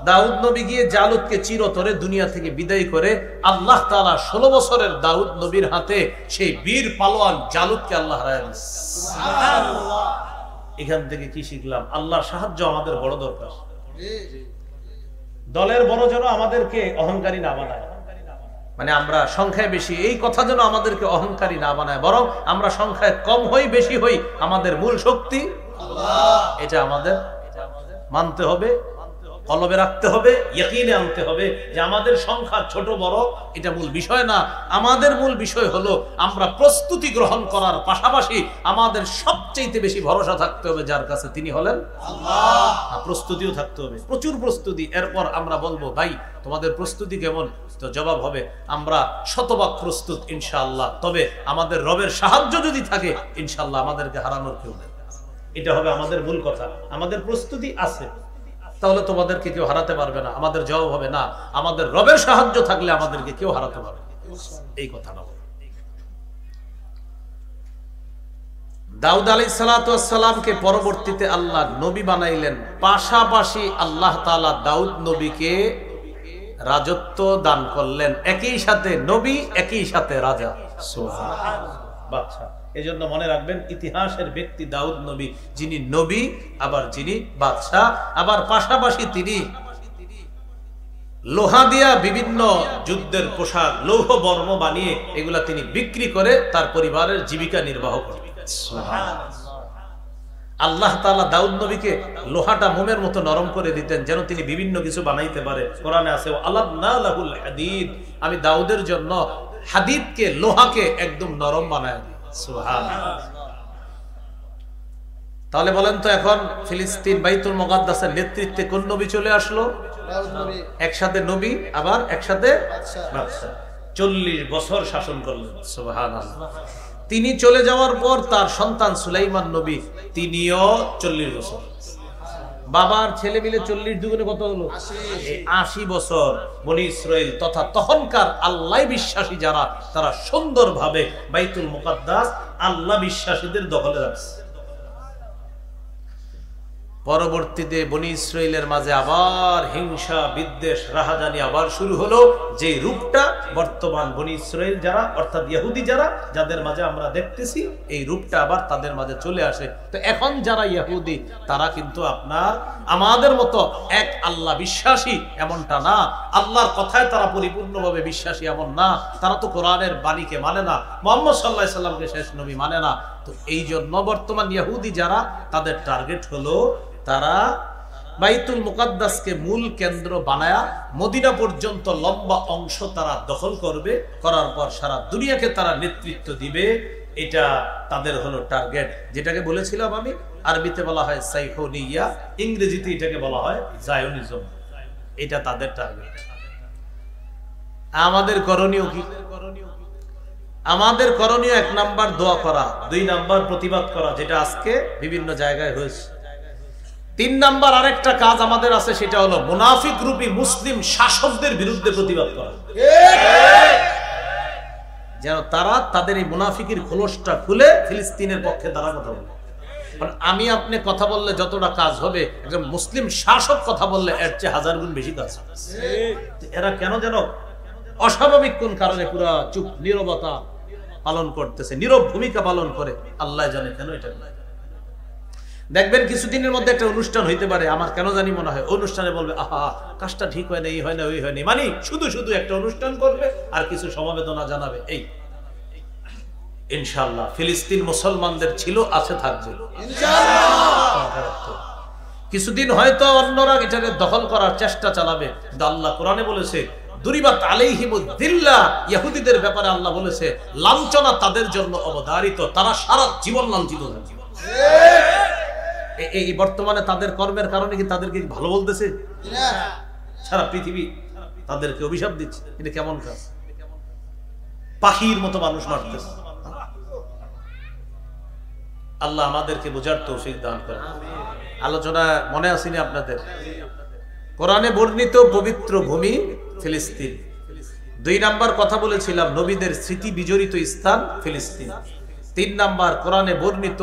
দাউদ নবী গিয়ে জালুতকে চিরতরে দুনিয়া থেকে বিদায় করে আল্লাহ তাআলা 16 বছরের দাউদ নবীর হাতে সেই বীর পালোয়ান জালুতকে আল্লাহ হারায় দিয়েছে। সুবহানাল্লাহ। এখান থেকে কি শিখলাম? আল্লাহর সাহায্য আমাদের বড় দরকার। দলের বড় যেন আমাদেরকে অহংকারী না বানায়, মানে আমরা সংখ্যায় বেশি এই কথা যেন আমাদেরকে অহংকারী না বানায়, বরং আমরা সংখ্যায় কম হই বেশি হই, আমাদের মূল শক্তি আল্লাহ। এটা আমাদের মানতে হবে কলবে রাখতে হবে, ইয়াকিনে আনতে হবে যে আমাদের সংখ্যা ছোট বড় এটা মূল বিষয় না। আমাদের মূল বিষয় হলো আমরা প্রস্তুতি গ্রহণ করার পাশাপাশি আমাদের সবচেয়ে বেশি ভরসা থাকতে হবে যার কাছে, তিনি হলেন আল্লাহ। প্রস্তুতিও থাকতে হবে, প্রচুর প্রস্তুতি। এরপর আমরা বলবো ভাই তোমাদের প্রস্তুতি কেমন? তো জবাব হবে আমরা শতভাগ প্রস্তুত ইনশাআল্লাহ, তবে আমাদের রবের সাহায্য যদি থাকে ইনশাআল্লাহ আমাদেরকে হারানোর কেউ নেই। এটা হবে আমাদের মূল কথা। আমাদের প্রস্তুতি আছে, তাহলে তোমাদেরকে কেউ হারাতে পারবে না। আমাদের জবাব হবে না, আমাদের রবের সাহায্য থাকলে আমাদেরকে কেউ হারাতে পারবে না। এই কথা না। দাউদ আলাইহিস সালাতু ওয়াস সালামকে পরবর্তীতে আল্লাহ নবী বানাইলেন, পাশাপাশি আল্লাহ তাআলা দাউদ নবীকে রাজত্ব দান করলেন, একই সাথে নবী একই সাথে রাজা, সুবহানাল্লাহ, বাদশা। এজন্য মনে রাখবেন ইতিহাসের ব্যক্তি দাউদ নবী, যিনি নবী আবার যিনি বাদশাহ, আবার পাশাপাশি তিনি লোহা দিয়া বিভিন্ন যুদ্ধের পোশাক, লৌহ বর্ম বানিয়ে এগুলা তিনি বিক্রি করে তার পরিবারের জীবিকা নির্বাহ করেন। আল্লাহ তাআলা দাউদ নবীকে লোহাটা মোমের মতো নরম করে দিতেন যেন তিনি বিভিন্ন কিছু বানাইতে পারে। কোরআনে আছে আলাদনা লাহুল হাদিদ, আমি দাউদের জন্য হাদিদকে, লোহাকে একদম নরম বানায় দিই। সুবহানাল্লাহ। তাহলে বলেন তো এখন ফিলিস্তিন বাইতুল মুকাদ্দাসের নেতৃত্বে কোন নবী চলে আসলো? দাউদ নবী। একসাথে নবী আবার একসাথে বাদশা। 40 বছর শাসন করলেন। সুবহানাল্লাহ। তিনি চলে যাওয়ার পর তার সন্তান সুলাইমান নবী, তিনিও 40 বছর। বাবার ছেলে মিলে 40 দুগুণে কত হলো? 80 বছর। বনি ইসরাইল তথা তখনকার আল্লাহ বিশ্বাসী যারা, তারা সুন্দরভাবে বাইতুল মুকাদ্দাস আল্লাহ বিশ্বাসীদের দখলে রাখছে। পরবর্তীতে বনি ইসরাইলের মাঝে আবার হিংসা, বিদ্বেষ, রাহাজানি আবার শুরু হলো। যে রূপটা বর্তমান বনি ইসরাইল যারা, অর্থাৎ ইহুদি যারা, যাদের মাঝে আমরা দেখতেছি, এই রূপটা আবার তাদের মাঝে চলে আসে। তো এখন যারা ইহুদি তারা কিন্তু আপনার আমাদের মতো এক আল্লাহ বিশ্বাসী এমনটা না, আল্লাহর কথায় তারা পরিপূর্ণভাবে বিশ্বাসী এমন না। তারা তো কোরআনের বাণীকে মানে না, মুহাম্মদ সাল্লাল্লাহু আলাইহি সাল্লামকে শেষ নবী মানে না। তো এই জন্য বর্তমান ইহুদি যারা, তাদের টার্গেট হলো তারা বাইতুল মুকাদ্দাসকে মূল কেন্দ্র বানায়া মদিনা পর্যন্ত লম্বা অংশ তারা দখল করবে, করার পর সারা দুনিয়াকে তারা নেতৃত্ব দিবে। এটা তাদের হলো টার্গেট, যেটাকে বলেছিলাম আমি, আরবিতে বলা হয় সাইফোনিয়া, ইংরেজিতে এটাকে বলা হয় জায়োনিজম। এটা তাদের টার্গেট। আমাদের করণীয় কি? আমাদের করণীয় 1 নাম্বার দোয়া করা, 2 নাম্বার প্রতিবাদ করা, যেটা আজকে বিভিন্ন জায়গায় হয়েছে। 3 নাম্বার আরেকটা কাজ আমাদের আছে, সেটা হলো মুনাফিক রূপী মুসলিম শাসকদের বিরুদ্ধে প্রতিবাদ করা, যেন তারা তাদের এই মুনাফিকের খোলসটা খুলে ফিলিস্তিনের পক্ষে তারা কথা বলে। আমি আপনি কথা বললে যতটা কাজ হবে, একজন মুসলিম শাসক কথা বললে এর চেয়ে 1000 গুণ বেশি কাজ হবে। এরা কেন যেন অস্বাভাবিক কোন কারণে পুরা চুপ, নীরবতা পালন করতেছে, নীরব ভূমিকা পালন করে, আল্লাহ জানে কেন। এটা দেখবেন কিছুদিনের মধ্যে একটা অনুষ্ঠান হইতে পারে, আমার কেন জানি মনে হয় অনুষ্ঠানে বলবে আহা কাজটা ঠিক হয় না, এই হয় না, ওই হয় না, মানে শুধু শুধু একটা অনুষ্ঠান করবে আর কিছু সমবেদনা জানাবে। এই ইনশাআল্লাহ ফিলিস্তিন মুসলমানদের ছিল, আছে, থাকবে ইনশাআল্লাহ। কিছুদিন হয়তো অন্যরা এটাকে দখল করার চেষ্টা চালাবে, কিন্তু আল্লাহ কোরআনে বলেছে দুরিবাত আলাইহিমুদ্দিল্লাহ, ইহুদিদের ব্যাপারে আল্লাহ বলেছে লাঞ্ছনা তাদের জন্য অবধারিত, তারা সারা জীবন লাঞ্ছিত থাকবে। এই বর্তমানে তাদের কর্মের কারণে কি তাদেরকে ভালো বলতেছে? সারা পৃথিবী তাদেরকে অভিশাপ দিচ্ছে। এটা কেমন কাজ? পাখির মতো মানুষ মারতেছে। আল্লাহ আমাদেরকে বোঝার তৌফিক দান করেন। আলোচনা মনে আসেনি আপনাদের? কোরআনে বর্ণিত পবিত্র ভূমি ফিলিস্তিন। 2 নাম্বার কথা বলেছিলাম নবীদের স্মৃতি বিজড়িত স্থান ফিলিস্তিন। 3 নাম্বার কোরআনে বর্ণিত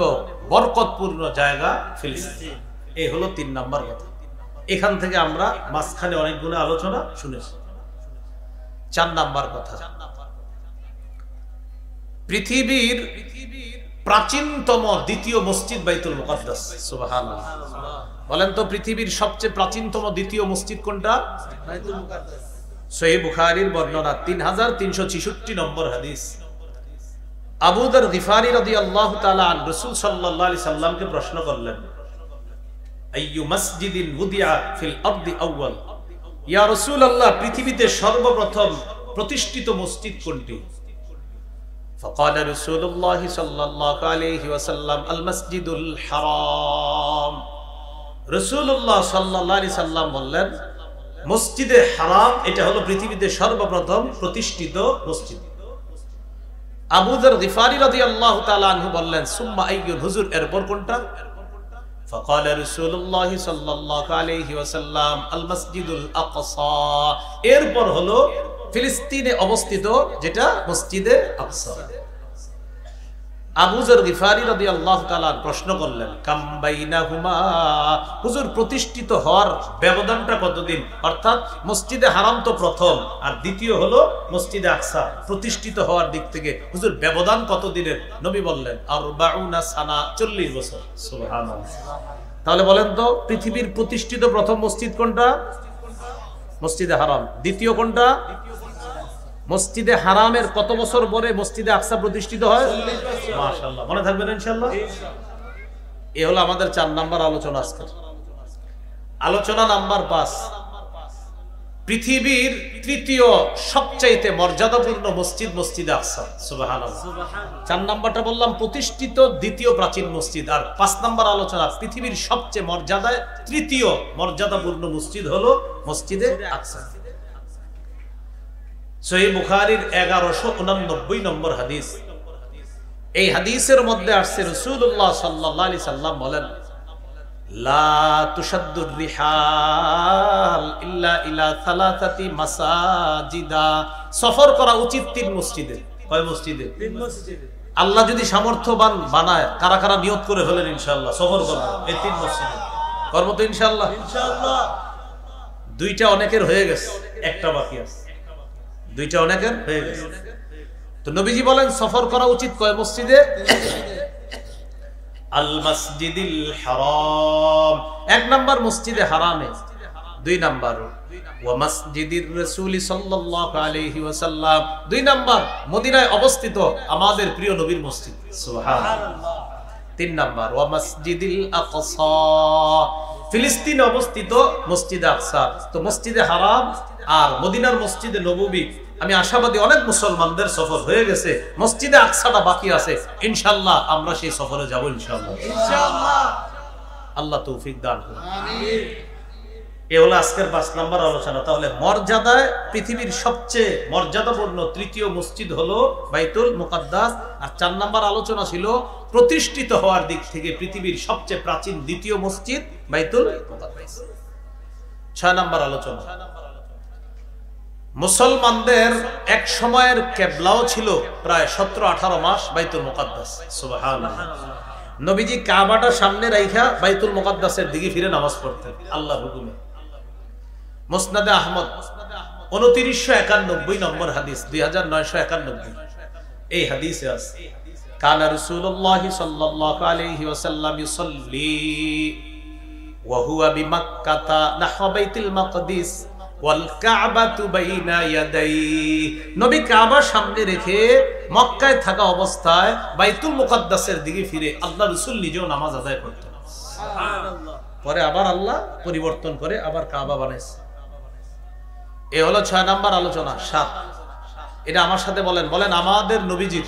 বরকতপূর্ণ জায়গা ফিলিস্তিন। এই হলো 3 নাম্বার কথা। এখান থেকে আমরা মাঝখানে অনেকগুলো আলোচনা শুনেছি। 4 নাম্বার কথা, পৃথিবীর প্রাচীনতম দ্বিতীয় মসজিদ বাইতুল মুকাদ্দাস। সুবহানাল্লাহ। বলেন তো পৃথিবীর সবচেয়ে প্রাচীনতম দ্বিতীয় মসজিদ কোনটা? বাইতুল মুকাদ্দাস। সহিহ বুখারীর বর্ণনা 3366 নম্বর হাদিস। আবু যর গিফারি রাদিয়াল্লাহু তাআলা আন রাসূল সাল্লাল্লাহু আলাইহি সাল্লামকে প্রশ্ন করলেন, আইয়ু মাসজিদিন উদিয়া ফিল আরদি আউয়াল, ইয়া রাসূলুল্লাহ পৃথিবীতে সর্বপ্রথম প্রতিষ্ঠিত মসজিদ কোনটি? فقال رسول الله صلى الله عليه وسلم المسجد الحرام। রাসূলুল্লাহ সাল্লাল্লাহু আলাইহি সাল্লাম বললেন মসজিদে হারাম এটা হলো পৃথিবীতে সর্বপ্রথম প্রতিষ্ঠিত মসজিদ। আবু যর গিফারি রাদিয়াল্লাহু তাআলা আনহু বললেন সুম্মা আইয়ুন, হুজুর এরপর কোনটা? فقال رسول الله صلى الله عليه وسلم المسجد الاقصى، এরপর হলো ফিলিস্তিনে অবস্থিত যেটা মসজিদে আকসা। আবু যর গিফারি রাদিয়াল্লাহু তাআলা প্রশ্ন করলেন কাম বাইনাহুমা, হুজুর প্রতিষ্ঠিত হওয়ার ব্যবধানটা কতদিন? অর্থাৎ মসজিদে হারাম তো প্রথম, আর দ্বিতীয় হলো মসজিদে আকসা প্রতিষ্ঠিত হওয়ার দিক থেকে হুজুর ব্যবধান কতদিনের? নবী বললেন 40 সানা, 40 বছর। সুবহানাল্লাহ। তাহলে বলেন তো পৃথিবীর প্রতিষ্ঠিত প্রথম মসজিদ কোনটা? মসজিদে হারাম। দ্বিতীয় কোনটা? মসজিদে হারামের কত বছর পরে মসজিদে আকসা প্রতিষ্ঠিত হয়? মাশাআল্লাহ, মনে থাকবেন ইনশাআল্লাহ। এই হলো আমাদের 4 নাম্বার আলোচনা আজকে। আলোচনা নাম্বার 5, পৃথিবীর তৃতীয় সবচাইতে মর্যাদাপূর্ণ মসজিদ মসজিদে আকসা। সুবহানাল্লাহ। 4 নাম্বারটা বললাম প্রতিষ্ঠিত দ্বিতীয় প্রাচীন মসজিদ, আর 5 নাম্বার আলোচনা পৃথিবীর সবচেয়ে মর্যাদায় তৃতীয় মর্যাদাপূর্ণ মসজিদ হলো মসজিদে আকসা। সহিহ বুখারীর 1189 নম্বর হাদিস। এই হাদিসের মধ্যে আসছে রাসূলুল্লাহ সাল্লাল্লাহু আলাইহি সাল্লাম বলেন লা তুশাদ্দুর রিহাল ইল্লা ইলা সালাসাতি মাসাজিদা, সফর করা উচিত 3 মসজিদে। কয় মসজিদে? 3 মসজিদে। আল্লাহ যদি সামর্থ্যবান বানায়, কারা কারা নিয়ত করে ফেলেন ইনশাআল্লাহ সফর করব এই 3 মসজিদে? করব তো ইনশাআল্লাহ। ইনশাআল্লাহ। 2টা অনেকের হয়ে গেছে, একটা বাকি আছে। 2টা অনেকের হয়ে গেছে। তো নবীজি বলেন সফর করা উচিত কয় মসজিদে? আল মসজিদিল হারাম, 1 নাম্বার মসজিদে হারামে। 2 নাম্বার ওয়া মসজিদির রাসূল সাল্লাল্লাহু আলাইহি ওয়াসাল্লাম, 2 নাম্বার মদিনায় অবস্থিত আমাদের প্রিয় নবীর মসজিদ। সুবহানাল্লাহ। 3 নাম্বার ওয়া মসজিদিল আকসা, ফিলিস্তিনে অবস্থিত মসজিদে আকসা। তো মসজিদে হারাম আর মদিনার মসজিদে নববী, আমি আশাবাদী অনেক মুসলমানদের সফর হয়ে গেছে, মসজিদে আকসাটা বাকি আছে। ইনশাআল্লাহ আমরা সেই সফরে যাব ইনশাআল্লাহ। ইনশাআল্লাহ। আল্লাহ তৌফিক দান করুন। আমিন। এই হলো আজকের 5 নাম্বার আলোচনা। তাহলে মর্যাদায় পৃথিবীর সবচেয়ে মর্যাদাপূর্ণ তৃতীয় মসজিদ হলো বাইতুল মুকাদ্দাস, আর 4 নাম্বার আলোচনা ছিল প্রতিষ্ঠিত হওয়ার দিক থেকে পৃথিবীর সবচেয়ে প্রাচীন দ্বিতীয় মসজিদ বাইতুল মুকাদ্দাস। 6 নাম্বার আলোচনা, মুসলমানদের এক সময়ের কিবলাও ছিল প্রায় 17-18 মাস বাইতুল মুকাদ্দাস। সুবহানাল্লাহ। নবীজি কাবাটা সামনে রাইখা বাইতুল মুকাদ্দাসের দিকে ফিরে নামাজ পড়তেন আল্লাহর হুকুমে। মুসনাদে আহমদ 2991 নম্বর হাদিস, 2991 এই হাদিসে আছে কানা রাসূলুল্লাহ সাল্লাল্লাহু আলাইহি ওয়াসাল্লাম ইউসাল্লি ওয়া হুয়া বিমাক্কাতা নাহওয়া বাইতুল মাকদিস ওয়াল কাবাতু বাইনা ইয়াদাইহি, নবী কাবা সামনে রেখে মক্কায় থাকা অবস্থায় বাইতুল মুকাদ্দাসের দিকে ফিরে আল্লাহ রাসূল নিজেও নামাজ আদায় করতেন। সুবহানাল্লাহ। পরে আবার আল্লাহ পরিবর্তন করে আবার কাবা বানাইছে। এই হলো 6 নাম্বার আলোচনা। 7, এটা আমার সাথে বলেন, বলেন আমাদের নবীজির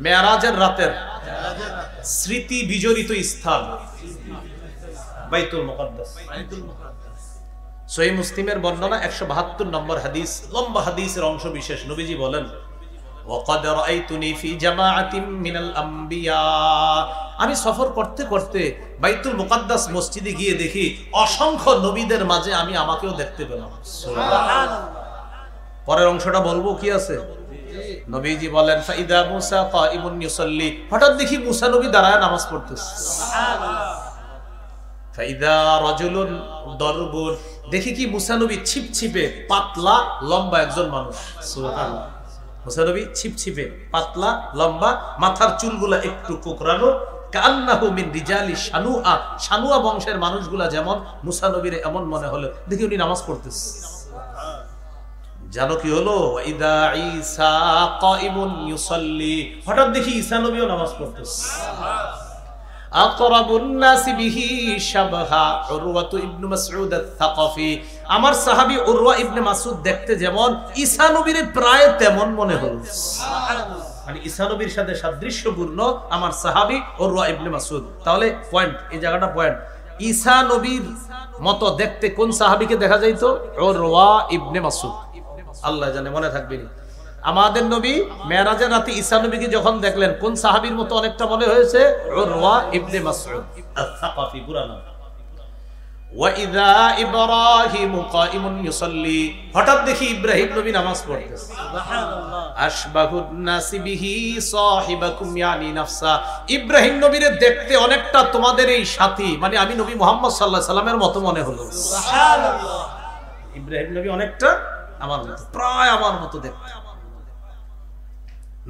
মেরাজের রাতের স্মৃতি বিজড়িত স্থান বাইতুল মুকাদ্দাস। সহিহ মুসলিমের বর্ণনা 172 নম্বর হাদিস, লম্বা হাদিসের অংশ বিশেষ। নবীজি বলেন ওয়াকাদ রাআইতুনি ফি জামাআতিন মিনাল আম্বিয়া, আমি সফর করতে করতে বাইতুল মুকাদ্দাস মসজিদে গিয়ে দেখি অসংখ্য নবীদের মাঝে আমি আমাকেও দেখতে পেলাম। সুবহানাল্লাহ। পরের অংশটা বলবো কি আছে? নবীজি বলেন ফাইদা মুসা কাইমুন ইউসাল্লি, হঠাৎ দেখি মুসা নবী দাঁড়ায় নামাজ পড়তেছে। সুবহানাল্লাহ। ফাইদা রাজুলুন দারবুন, দেখি কি মুসা নবী ছিপছিপে পাতলা লম্বা একজন মানুষ। সুবহানাল্লাহ। মুসা নবী ছিপছিপে পাতলা লম্বা, মাথার চুলগুলা একটু কোকড়ানো, কান্নাহু মিন রিজালি শানুআ, শানুআ বংশের মানুষগুলা যেমন মুসা নবীর এমন মনে হলো। দেখি উনি নামাজ পড়তেছে। জানো কি হলো? ইদা ঈসা কাইমুন ইউসাল্লি, হঠাৎ দেখি ঈসা নবীও নামাজ পড়তেছে। আকরাবুন নাসি বিহি শাবহা উরওয়া ইবনে মাসউদ আত-তাকাফি। আমার সাহাবী উরওয়া ইবনে মাসউদ দেখতে যেমন ঈসা নবীর প্রায় তেমন মনে হলো। সুবহানাল্লাহ। মানে ঈসা নবীর সাথে সাদৃশ্যপূর্ণ আমার সাহাবী উরওয়া ইবনে মাসউদ। তাহলে পয়েন্ট, এই জায়গাটা পয়েন্ট। ঈসা নবীর মতো দেখতে কোন সাহাবীকে দেখা যাইতো? উরওয়া ইবনে মাসউদ। আল্লাহ জানে মনে থাকবে না। আমাদের নবী মেরাজের রাতে ঈসা নবীকে যখন দেখলেন কোন সাহাবীর মতো অনেকটা মনে হয়েছে? উরওয়া ইবনে মাসউদ আত-তাকাফি পুরা নাম। ওয়া ইযা ইব্রাহিমু কাইমুন ইউসাল্লি, হঠাৎ দেখি ইব্রাহিম নবী নামাজ পড়তেছে। সুবহানাল্লাহ। আশবাহুন নাসি বিহি সাহিবাকুম ইয়ানি নাফসা, ইব্রাহিম নবীরে দেখতে অনেকটা তোমাদের এই সাথী মানে আমি নবী মুহাম্মদ সাল্লাল্লাহু আলাইহি সাল্লামের মতো মনে হলো। সুবহানাল্লাহ। ইব্রাহিম নবী অনেকটা আমার মতো, প্রায় আমার মতো দেখতে।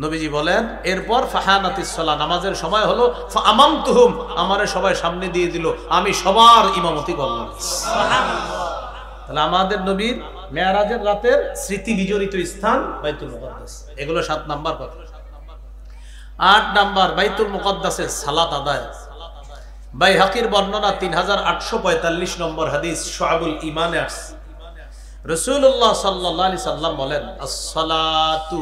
নবীজি বলেন এরপর ফাহানাতিস সালাহ, নামাজের সময় হলো, ফাআমামতুহুম, আমারে সবাই সামনে দিয়ে দিল, আমি সবার ইমামতি করলাম। সুবহানাল্লাহ। তাহলে আমাদের নবীর মেরাজের রাতের স্মৃতি বিজড়িত স্থান বাইতুল মুকাদ্দাস। এগুলো 7 নাম্বার কথা। 8 নাম্বার বাইতুল মুকাদ্দাসের সালাত আদায়। বাইহাকির বর্ণনা 3845 নম্বর হাদিস শুআবুল ঈমানে আছে। রাসূলুল্লাহ সাল্লাল্লাহু আলাইহি সাল্লাম বলেন আস-সালাতু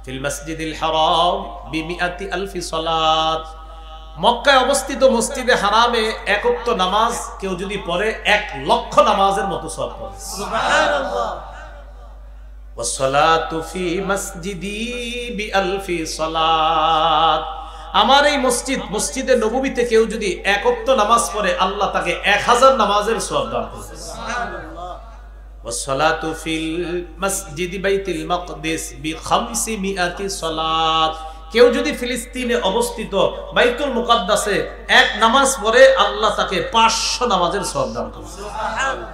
ফিল মসজিদিল হারাম বিমিআতি আলফি সালাত, মক্কায় অবস্থিত মসজিদে হারামে এক ওয়াক্ত নামাজ কেউ যদি পড়ে 1 লক্ষ নামাজের মতো সওয়াব পাবে। সুবহানাল্লাহ। ওয়াস সালাতু ফি মসজিদি বিআলফি সালাত, আমার এই মসজিদে নববীতে কেউ যদি 1 ওয়াক্ত নামাজ পড়ে আল্লাহ তাকে 1000 নামাজের সওয়াব দান করবে। সুবহানাল্লাহ। والصلاة في المسجد بيت المقدس ب500 صلاة, কেউ যদি ফিলিস্তিনে অবস্থিত বাইতুল মুকাদ্দাসে 1 নামাজ পড়ে আল্লাহ তাকে 500 নামাজের সওয়াব দান করবে। সুবহানাল্লাহ।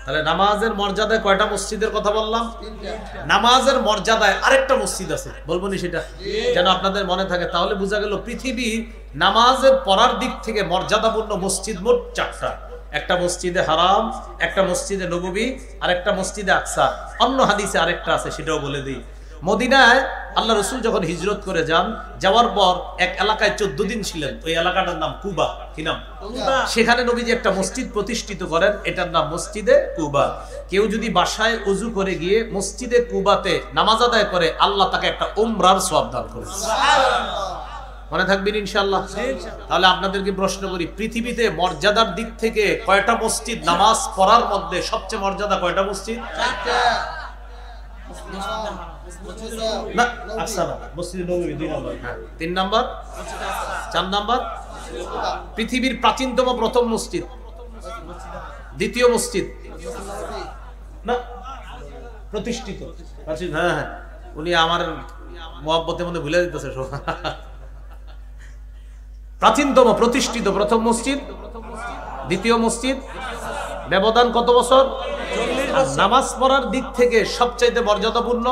তাহলে নামাজের মর্যাদায় কয়টা মসজিদের কথা বললাম? 3টা। নামাজের মর্যাদায় আরেকটা মসজিদ আছে, বলবো নি সেটা যেন আপনাদের মনে থাকে। তাহলে বোঝা গেল পৃথিবীর নামাজের পড়ার দিক থেকে মর্যাদাপূর্ণ মসজিদ মোট 4টা। একটা মসজিদে হারাম, একটা মসজিদে নববী, আর একটা মসজিদে আকসা। অন্য হাদিসে আরেকটা আছে, সেটাও বলে দিই। মদিনায় আল্লাহ রাসূল যখন হিজরত করে যান, যাওয়ার পর এক এলাকায় 14 দিন ছিলেন। ওই এলাকাটার নাম কুবা। কি নাম? কুবা। সেখানে নবীজি একটা মসজিদ প্রতিষ্ঠিত করেন, এটার নাম মসজিদে কুবা। কেউ যদি বাসায় ওযু করে গিয়ে মসজিদে কুবাতে নামাজ আদায় করে আল্লাহ তাকে একটা উমরার সওয়াব দান করেন। সুবহানাল্লাহ। মনে থাকবেন ইনশাআল্লাহ। তাহলে আপনাদেরকে প্রশ্ন করি, পৃথিবীতে মর্যাদার দিক থেকে কয়টা মসজিদ? নামাজ পড়ার মধ্যে সবচেয়ে মর্যাদা কয়টা মসজিদ? 4টা। না, আকসা না, মসজিদ নববী 2 নাম্বার। 3 নাম্বার, 4 নাম্বার পৃথিবীর প্রাচীনতম প্রথম মসজিদ, দ্বিতীয় মসজিদ না প্রতিষ্ঠিত প্রাচীন। হ্যাঁ হ্যাঁ, উনি আমার মুহাব্বতের মধ্যে ভুলে দিতেছে। প্রাচীনতম প্রতিষ্ঠিত প্রথম মসজিদ, দ্বিতীয় মসজিদ, ব্যবধান কত বছর? 40 বছর। নামাজ পড়ার দিক থেকে সবচাইতে মর্যাদাপূর্ণ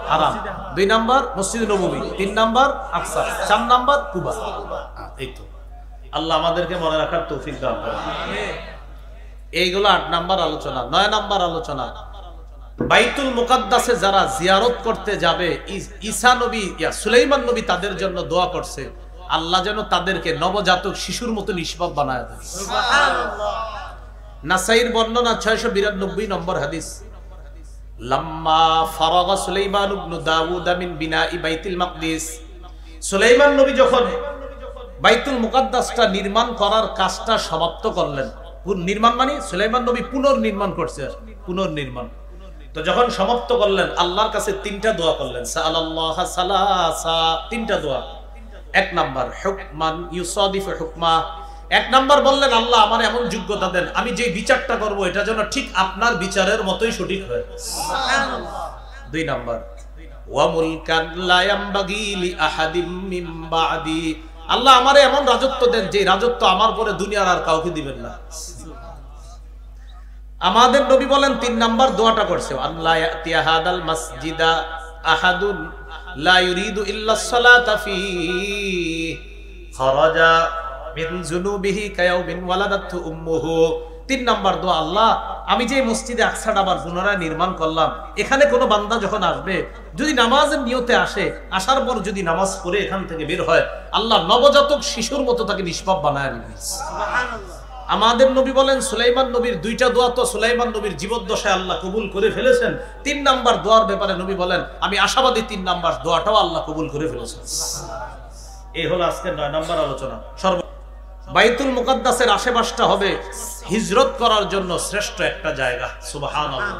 হারাম। 2 নাম্বার মসজিদ নববী, 3 নাম্বার আকসা, 4 নাম্বার কুবা। এই তো, আল্লাহ আমাদেরকে মনে রাখার তৌফিক দান করুন। এইগুলো 8 নাম্বার আলোচনা। 9 নাম্বার আলোচনা, বাইতুল মুকাদ্দাসে যারা জিয়ারত করতে যাবে, ঈসা নবী সুলাইমান নবী তাদের জন্য দোয়া করছে আল্লাহ যেন তাদেরকে নবজাতক শিশুর মতো নিষ্পাপ বানায় দেয়। সুবহানাল্লাহ। নাসাইর বর্ণনা 692 নম্বর হাদিস, লাম্মা ফারাগা সুলাইমান ইবনে দাউদ মিন বিনাই বাইতুল মাকদিস, সুলাইমান নবী যখন বাইতুল মুকাদ্দাসটা নির্মাণ করার কাজটা সমাপ্ত করলেন, নির্মাণ মানে সুলাইমান নবী পুনর্নির্মাণ করছে, পুনর্নির্মাণ। তো যখন সমাপ্ত করলেন আল্লাহর কাছে 3টা দোয়া করলেন, সাআলাল্লাহ সালাসা, 3টা দোয়া। 1 নাম্বার হুকমান ইউসাদিফু হুকমা, 1 নাম্বার বললেন আল্লাহ আমার এমন যোগ্যতা দেন আমি যে বিচারটা করব এটা যেন ঠিক আপনার বিচারের মতোই সঠিক হয়। সুবহানাল্লাহ। 2 নাম্বার ওয়া মুলকান লা ইয়ামবাগি লি আহাদিম মিন বাদি, আল্লাহ আমারে এমন রাজত্ব দেন যে রাজত্ব আমার পরে দুনিয়ার আর কাউকে দিবেন না। আমাদের নবী বলেন 3 নাম্বার দোয়াটা করছে, আল্লাহ ইয়াতিয়া হাদাল মাসজিদা আহাদুন লা ইউরিদু ইল্লা সালাতা ফি খারাজা মিন যুনুবিহি কায়াউমিন ওয়ালাদাতহু উম্মুহু। 3 নাম্বার দোয়া, আল্লাহ আমি যে মসজিদে আকসাটা আবার পুনরায় নির্মাণ করলাম, এখানে কোনো বান্দা যখন আসবে, যদি নামাজের নিয়তে আসে, আসার পর যদি নামাজ পড়ে এখান থেকে বের হয়, আল্লাহ নবজাতক শিশুর মতো তাকে নিষ্পাপ বানায় নেবেন। আমাদের নবী বলেন সুলাইমান নবীর দুইটা দোয়া তো সুলাইমান নবীর জীবদ্দশায় আল্লাহ কবুল করে ফেলেছেন। 3 নাম্বার দোয়ার ব্যাপারে নবী বলেন আমি আশাবাদী 3 নাম্বার দোয়াটাও আল্লাহ কবুল করে ফেলেছেন। এই হলো আজকের 9 নাম্বার আলোচনা। বাইতুল মুকাদ্দাসের আশেপাশটা হবে হিজরত করার জন্য শ্রেষ্ঠ একটা জায়গা। সুবহানাল্লাহ।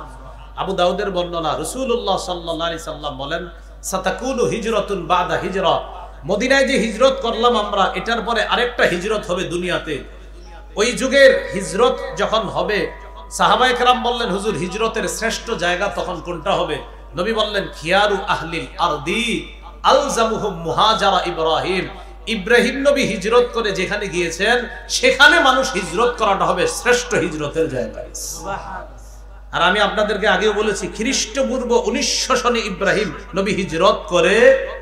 আবু দাউদের বর্ণনা, রাসূলুল্লাহ সাল্লাল্লাহু আলাইহি সাল্লাম বলেন সাতাকুনু হিজরাতুন বাদা হিজরা, মদিনায় যে হিজরত করলাম আমরা, এটার পরে আরেকটা হিজরত হবে দুনিয়াতে। ওই যুগের হিজরত যখন হবে, সাহাবায়ে কেরাম বললেন হুজুর হিজরতের শ্রেষ্ঠ জায়গা তখন কোনটা হবে? নবী বললেন খিয়ারু আহলিল আরদি আলজামুহুম মুহাজারা ইব্রাহিম, ইব্রাহিম নবী হিজরত করে যেখানে গিয়েছেন সেখানে মানুষ হিজরত করাটা হবে শ্রেষ্ঠ হিজরতের জায়গা। আর আমি আপনাদেরকে আগেও বলেছি খ্রিস্টপূর্ব 1900 সনে ইব্রাহিম নবী হিজরত করে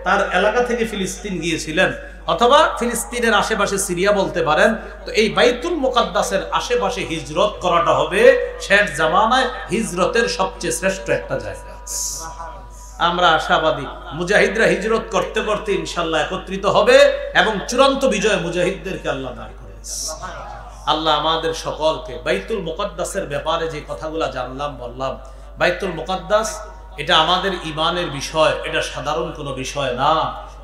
তার এলাকা থেকে ফিলিস্তিন গিয়েছিলেন, অথবা ফিলিস্তিনের আশেপাশে সিরিয়া বলতে পারেন। তো এই বাইতুল মুকাদ্দাসের আশেপাশে হিজরত করাটা হবে শেষ জামানায় হিজরতের সবচেয়ে শ্রেষ্ঠ একটা জায়গা। আমরা আশাবাদী মুজাহিদরা হিজরত করতে করতে ইনশাআল্লাহ একত্রিত হবে এবং চূড়ান্ত বিজয় মুজাহিদদেরকে আল্লাহ দান করেন। আল্লাহ আমাদের সকলকে বাইতুল মুকাদ্দাসের ব্যাপারে যে কথাগুলো জানলাম বললাম, বাইতুল মুকাদ্দাস এটা আমাদের ঈমানের বিষয়, এটা সাধারণ কোনো বিষয় না।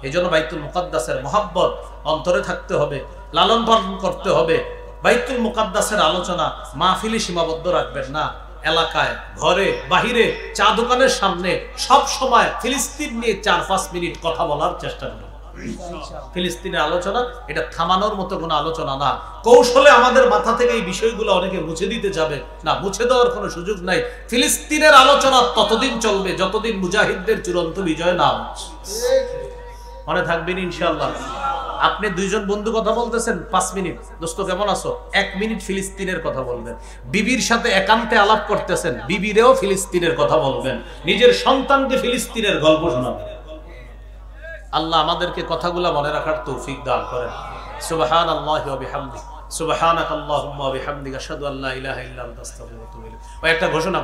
এজন্য বাইতুল মুকাদ্দাসের মহব্বত অন্তরে থাকতে হবে, লালন পালন করতে হবে। বাইতুল মুকাদ্দাসের আলোচনা মাহফিলে সীমাবদ্ধ রাখবেন না, এলাকায়, ঘরে, বাহিরে, চা দোকানের সামনে সব সময় ফিলিস্তিন নিয়ে 4-5 মিনিট কথা বলার চেষ্টা করুন। ফিলিস্তিনের আলোচনা এটা থামানোর মতো কোনো আলোচনা না। কৌশলে আমাদের মাথা থেকে এই বিষয়গুলো অনেকে মুছে দিতে যাবে না, মুছে দেওয়ার কোনো সুযোগ নাই। ফিলিস্তিনের আলোচনা ততদিন চলবে যতদিন মুজাহিদদের চূড়ান্ত বিজয় না হচ্ছে। মনে থাকবেন ইনশাআল্লাহ। আপনি 2 জন বন্ধু কথা বলতেছেন 5 মিনিট, দোস্ত কেমন আছো, 1 মিনিট ফিলিস্তিনের কথা বলবেন। বিবির সাথে একান্তে আলাপ করতেছেন, বিবিরেও ফিলিস্তিনের কথা বলবেন। নিজের সন্তানকে ফিলিস্তিনের গল্প শোনাবেন। আল্লাহ আমাদেরকে কথাগুলো মনে রাখার তৌফিক দান করেন। সুবহানাল্লাহি ওয়া বিহামদিহি, সুবহানাকাল্লাহুম্মা ওয়া বিহামদিকা আশহাদু আল্লা ইলাহা ইল্লা আনতা আস্তাগফিরুকা ওয়া আতুবু ইলাইক। একটা ঘোষণা